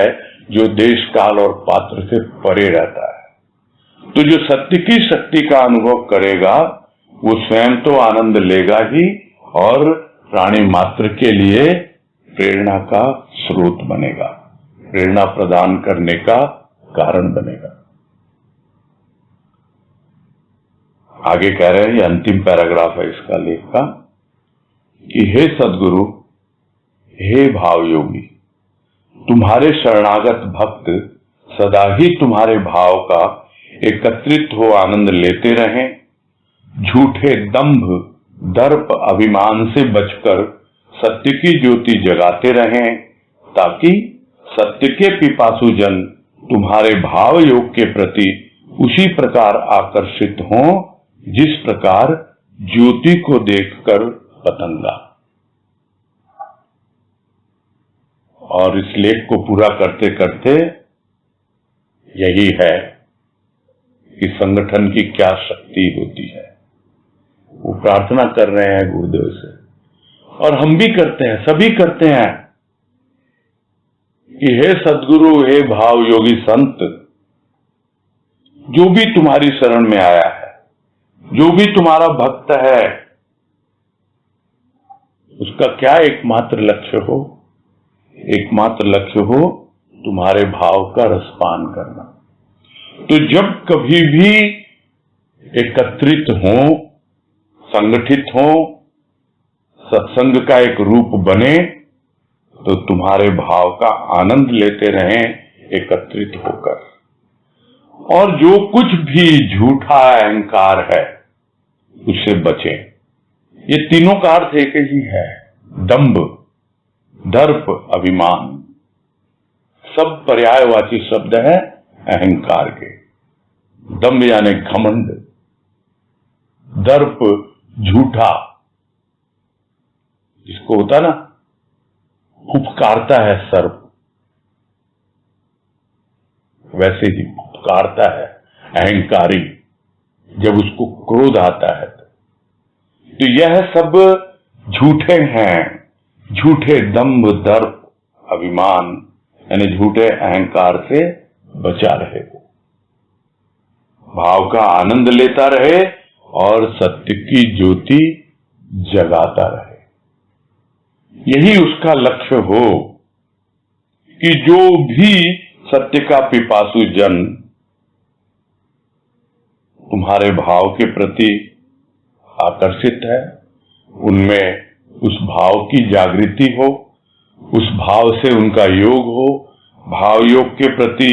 [SPEAKER 1] जो देश, काल और पात्र से परे रहता है। तो जो सत्य की शक्ति का अनुभव करेगा, वो स्वयं तो आनंद लेगा ही, और प्राणी मात्र के लिए प्रेरणा का स्रोत बनेगा। प्रेरणा प्रदान करने का कारण बनेगा। आगे कह रहे हैं, ये अंतिम पैराग्राफ है इसका लेख का, कि हे सद्गुरु, हे भाव योगी, तुम्हारे शरणागत भक्त सदा ही तुम्हारे भाव का एकत्रित हो आनंद लेते रहें, झूठे दंभ, दर्प, अभिमान से बचकर सत्य की ज्योति जगाते रहें, ताकि सत्य के पिपासु जन तुम्हारे भाव योग के प्रति उसी प्रकार आकर्षित हों जिस प्रकार ज्योति को देखकर पतंगा। और इस लेख को पूरा करते करते यही है कि संगठन की क्या शक्ति होती है। वो प्रार्थना कर रहे हैं गुरुदेव से, और हम भी करते हैं, सभी करते हैं कि हे सद्गुरु, हे भाव योगी संत, जो भी तुम्हारी शरण में आया है, जो भी तुम्हारा भक्त है, उसका क्या एकमात्र लक्ष्य हो? एकमात्र लक्ष्य हो तुम्हारे भाव का रसपान करना। तो जब कभी भी एकत्रित हो, संगठित हो, सत्संग का एक रूप बने, तो तुम्हारे भाव का आनंद लेते रहें एकत्रित होकर। और जो कुछ भी झूठा अहंकार है उससे बचें। ये तीनों का अर्थ एक ही है, दंभ, दर्प, अभिमान, सब पर्यायवाची शब्द है अहंकार के। दंभ यानी घमंड, दर्प झूठा, जिसको होता ना फुफकारता है सर्प, वैसे ही फुफकारता है अहंकारी जब उसको क्रोध आता है। तो यह सब झूठे हैं, झूठे दंभ, दर्प, अभिमान यानी झूठे अहंकार से बचा रहे, भाव का आनंद लेता रहे और सत्य की ज्योति जगाता रहे। यही उसका लक्ष्य हो कि जो भी सत्य का पिपासु जन तुम्हारे भाव के प्रति आकर्षित है, उनमें उस भाव की जागृति हो, उस भाव से उनका योग हो, भाव योग के प्रति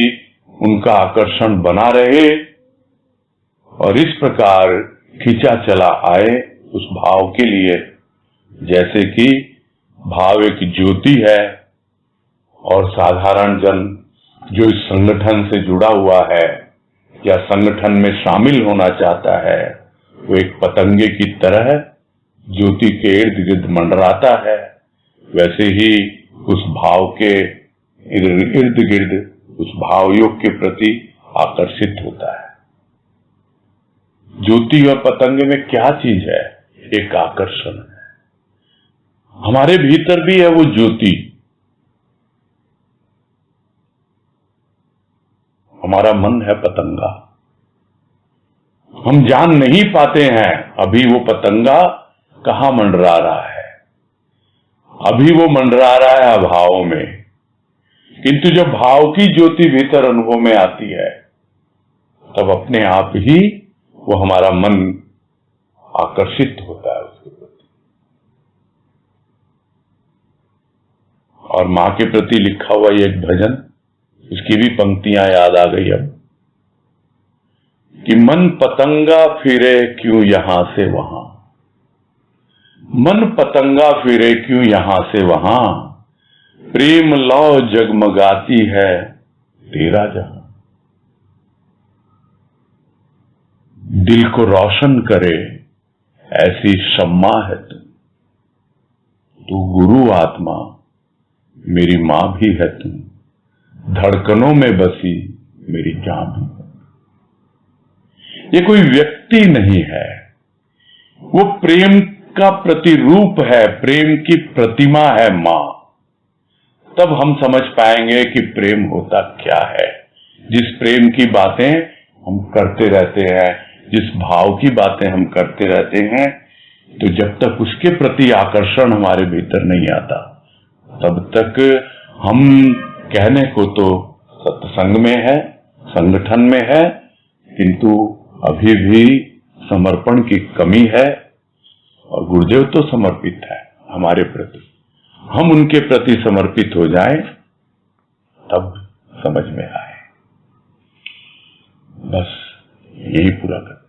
[SPEAKER 1] उनका आकर्षण बना रहे, और इस प्रकार खींचा चला आए उस भाव के लिए। जैसे कि भाव एक ज्योति है और साधारण जन जो इस संगठन से जुड़ा हुआ है या संगठन में शामिल होना चाहता है, वो एक पतंगे की तरह ज्योति के इर्द गिर्द मंडराता है, वैसे ही उस भाव के इर्द गिर्द उस भाव योग के प्रति आकर्षित होता है। ज्योति और पतंगे में क्या चीज है? एक आकर्षण है। हमारे भीतर भी है वो ज्योति। हमारा मन है पतंगा, हम जान नहीं पाते हैं अभी वो पतंगा कहां मंडरा रहा है, अभी वो मंडरा रहा है अभाव में। किंतु जब भाव की ज्योति भीतर अनुभव में आती है, तब अपने आप ही वो हमारा मन आकर्षित होता है उसके प्रति। और मां के प्रति लिखा हुआ ये एक भजन, इसकी भी पंक्तियां याद आ गई अब, कि मन पतंगा फिरे क्यों यहां से वहां, मन पतंगा फिरे क्यों यहां से वहां, प्रेम लौ जगमगाती है तेरा जहां। दिल को रोशन करे ऐसी शम्मा है तू गुरु आत्मा मेरी मां भी है तू, धड़कनों में बसी मेरी जान भी है। ये कोई व्यक्ति नहीं है, वो प्रेम का प्रतिरूप है, प्रेम की प्रतिमा है मां। तब हम समझ पाएंगे कि प्रेम होता क्या है। जिस प्रेम की बातें हम करते रहते हैं, जिस भाव की बातें हम करते रहते हैं, तो जब तक उसके प्रति आकर्षण हमारे भीतर नहीं आता, तब तक हम कहने को तो सत्संग में है, संगठन में है, किंतु अभी भी समर्पण की कमी है। और गुरुदेव तो समर्पित है हमारे प्रति, हम उनके प्रति समर्पित हो जाएं तब समझ में आए। बस यही पूरा कर।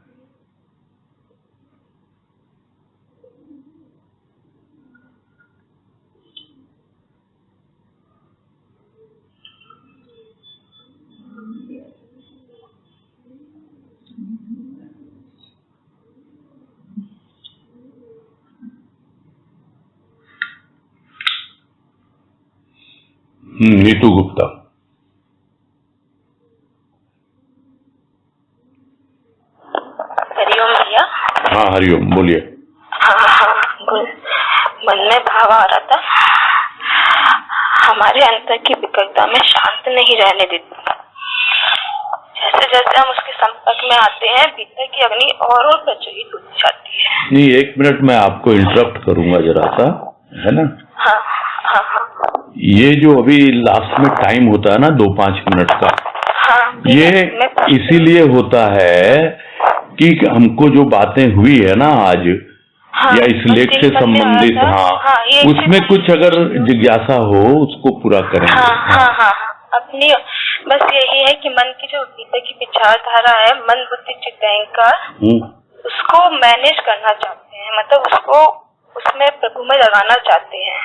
[SPEAKER 1] नीतू गुप्ता।
[SPEAKER 2] हरिओम भैया।
[SPEAKER 1] हाँ हरिओम, बोलिए।
[SPEAKER 2] मन में भाव आ रहा था, हमारे अंतर की विकटता में शांत नहीं रहने देती। जैसे जैसे हम उसके संपर्क में आते हैं, भीतर की अग्नि और प्रज्वलित हो जाती है।
[SPEAKER 1] नहीं, 1 मिनट मैं आपको इंटरप्ट करूंगा जरा सा, है ना?
[SPEAKER 2] हाँ हाँ हाँ।
[SPEAKER 1] ये जो अभी लास्ट में टाइम होता है ना 2-5 मिनट का,
[SPEAKER 2] हाँ,
[SPEAKER 1] ये इसीलिए होता है कि हमको जो बातें हुई है ना आज,
[SPEAKER 2] हाँ,
[SPEAKER 1] या इस लेख से संबंधित, हाँ, उसमें कुछ अगर जिज्ञासा हो उसको पूरा करेंगे।
[SPEAKER 2] हाँ, अपनी बस यही है कि मन की जो भीतर की विचारधारा है, मन बुद्धि चित्त अहंकार, उसको मैनेज करना चाहते हैं, मतलब उसको उसमें प्रभु में लगाना चाहते हैं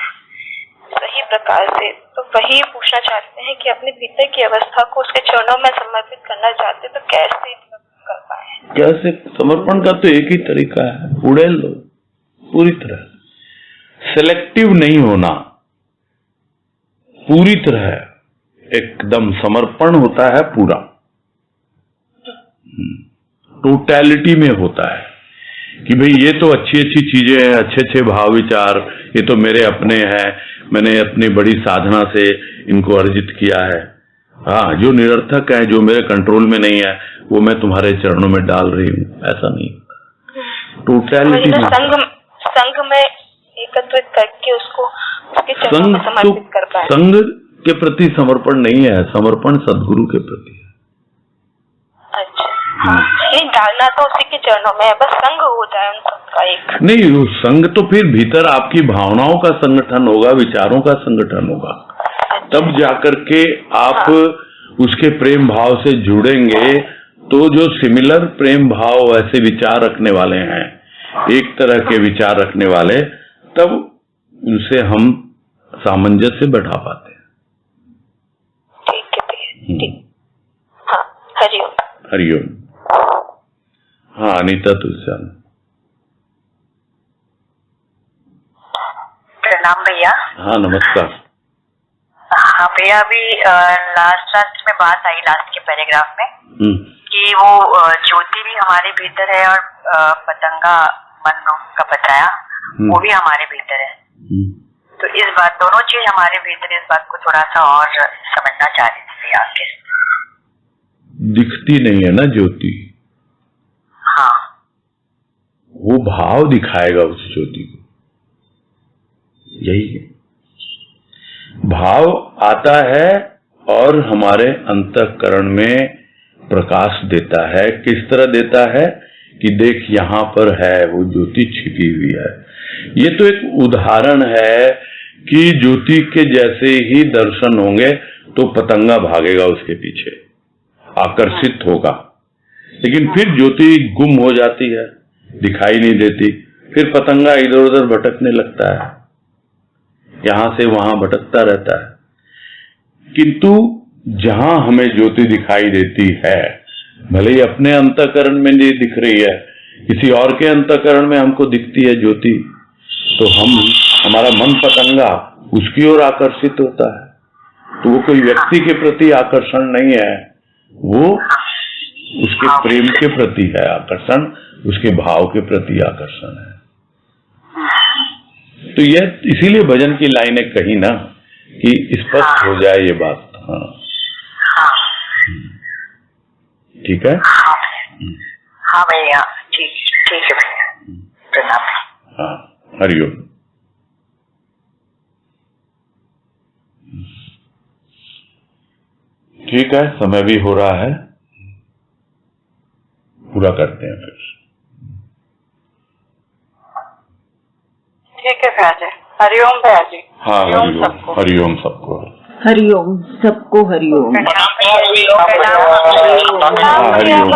[SPEAKER 2] सही प्रकार से। तो वही पूछना चाहते हैं कि अपने भीतर की अवस्था को उसके चरणों में समर्पित करना चाहते हैं, तो कैसे कर पाए? कैसे?
[SPEAKER 1] समर्पण का तो एक ही तरीका है, उड़े लो पूरी तरह, सेलेक्टिव नहीं होना, पूरी तरह एकदम समर्पण होता है, पूरा टोटलिटी में होता है कि भाई ये तो अच्छी अच्छी चीजें हैं, अच्छे अच्छे भाव विचार, ये तो मेरे अपने हैं, मैंने अपनी बड़ी साधना से इनको अर्जित किया है। हाँ, जो निरर्थक है, जो मेरे कंट्रोल में नहीं है, वो मैं तुम्हारे चरणों में डाल रही हूँ, ऐसा नहीं। टोटलिटी में
[SPEAKER 2] संघ में एकत्रित करके उसको उसके चरणों में समर्पित कर पाए।
[SPEAKER 1] संघ के प्रति समर्पण नहीं है, समर्पण सदगुरु के प्रति है।
[SPEAKER 2] अच्छा, हाँ, नहीं डालना तो उसी के चरणों में है, बस संघ हो जाए उन सबका एक।
[SPEAKER 1] नहीं, संघ तो फिर भीतर आपकी भावनाओं का संगठन होगा, विचारों का संगठन होगा। अच्छा। तब जाकर के आप उसके प्रेम भाव से जुड़ेंगे, तो जो सिमिलर प्रेम भाव ऐसे विचार रखने वाले हैं, एक तरह के विचार रखने वाले, तब उनसे हम सामंजस्य बैठा पाते हैं।
[SPEAKER 2] ठीक है, ठीक। हाँ, हरिओम।
[SPEAKER 1] हरिओम। हाँ, अनीता तुलसियान।
[SPEAKER 3] प्रणाम भैया।
[SPEAKER 1] हाँ, नमस्कार।
[SPEAKER 3] हाँ भैया, अभी लास्ट में बात आई, लास्ट के पैराग्राफ में कि वो ज्योति भी हमारे भीतर है और पतंगा मन रूप का बताया, वो भी हमारे भीतर है। तो इस बात, दोनों चीज हमारे भीतर, इस बात को थोड़ा सा और समझना चाह रही थी भैया आपके।
[SPEAKER 1] दिखती नहीं है ना ज्योति।
[SPEAKER 3] हाँ,
[SPEAKER 1] वो भाव दिखाएगा उस ज्योति को, यही है। भाव आता है और हमारे अंतःकरण में प्रकाश देता है। किस तरह देता है कि देख यहाँ पर है वो ज्योति छिपी हुई है। ये तो एक उदाहरण है कि ज्योति के जैसे ही दर्शन होंगे तो पतंगा भागेगा उसके पीछे, आकर्षित होगा, लेकिन फिर ज्योति गुम हो जाती है, दिखाई नहीं देती, फिर पतंगा इधर उधर भटकने लगता है, यहां से वहां भटकता रहता है। किंतु जहां हमें ज्योति दिखाई देती है, भले ही अपने अंतःकरण में नहीं दिख रही है, किसी और के अंतःकरण में हमको दिखती है ज्योति, तो हमारा मन पतंगा उसकी ओर आकर्षित होता है। तो वो कोई व्यक्ति के प्रति आकर्षण नहीं है, वो उसके प्रेम के प्रति है आकर्षण, उसके भाव के प्रति आकर्षण है। तो यह इसीलिए भजन की लाइनें कही ना कि स्पष्ट हो जाए ये बात। हाँ, ठीक है।
[SPEAKER 3] हाँ भैया, ठीक है भैया, प्रणाम।
[SPEAKER 1] हाँ, हरिओम। ठीक है, समय भी हो रहा है, पूरा करते हैं फिर।
[SPEAKER 3] ठीक है भैया जी, हरिओम भैया जी।
[SPEAKER 1] हाँ, हरिओम, हरिओम सबको,
[SPEAKER 4] हरिओम सबको, हरिओम।
[SPEAKER 3] प्रणाम।
[SPEAKER 1] हाँ, हरिओम।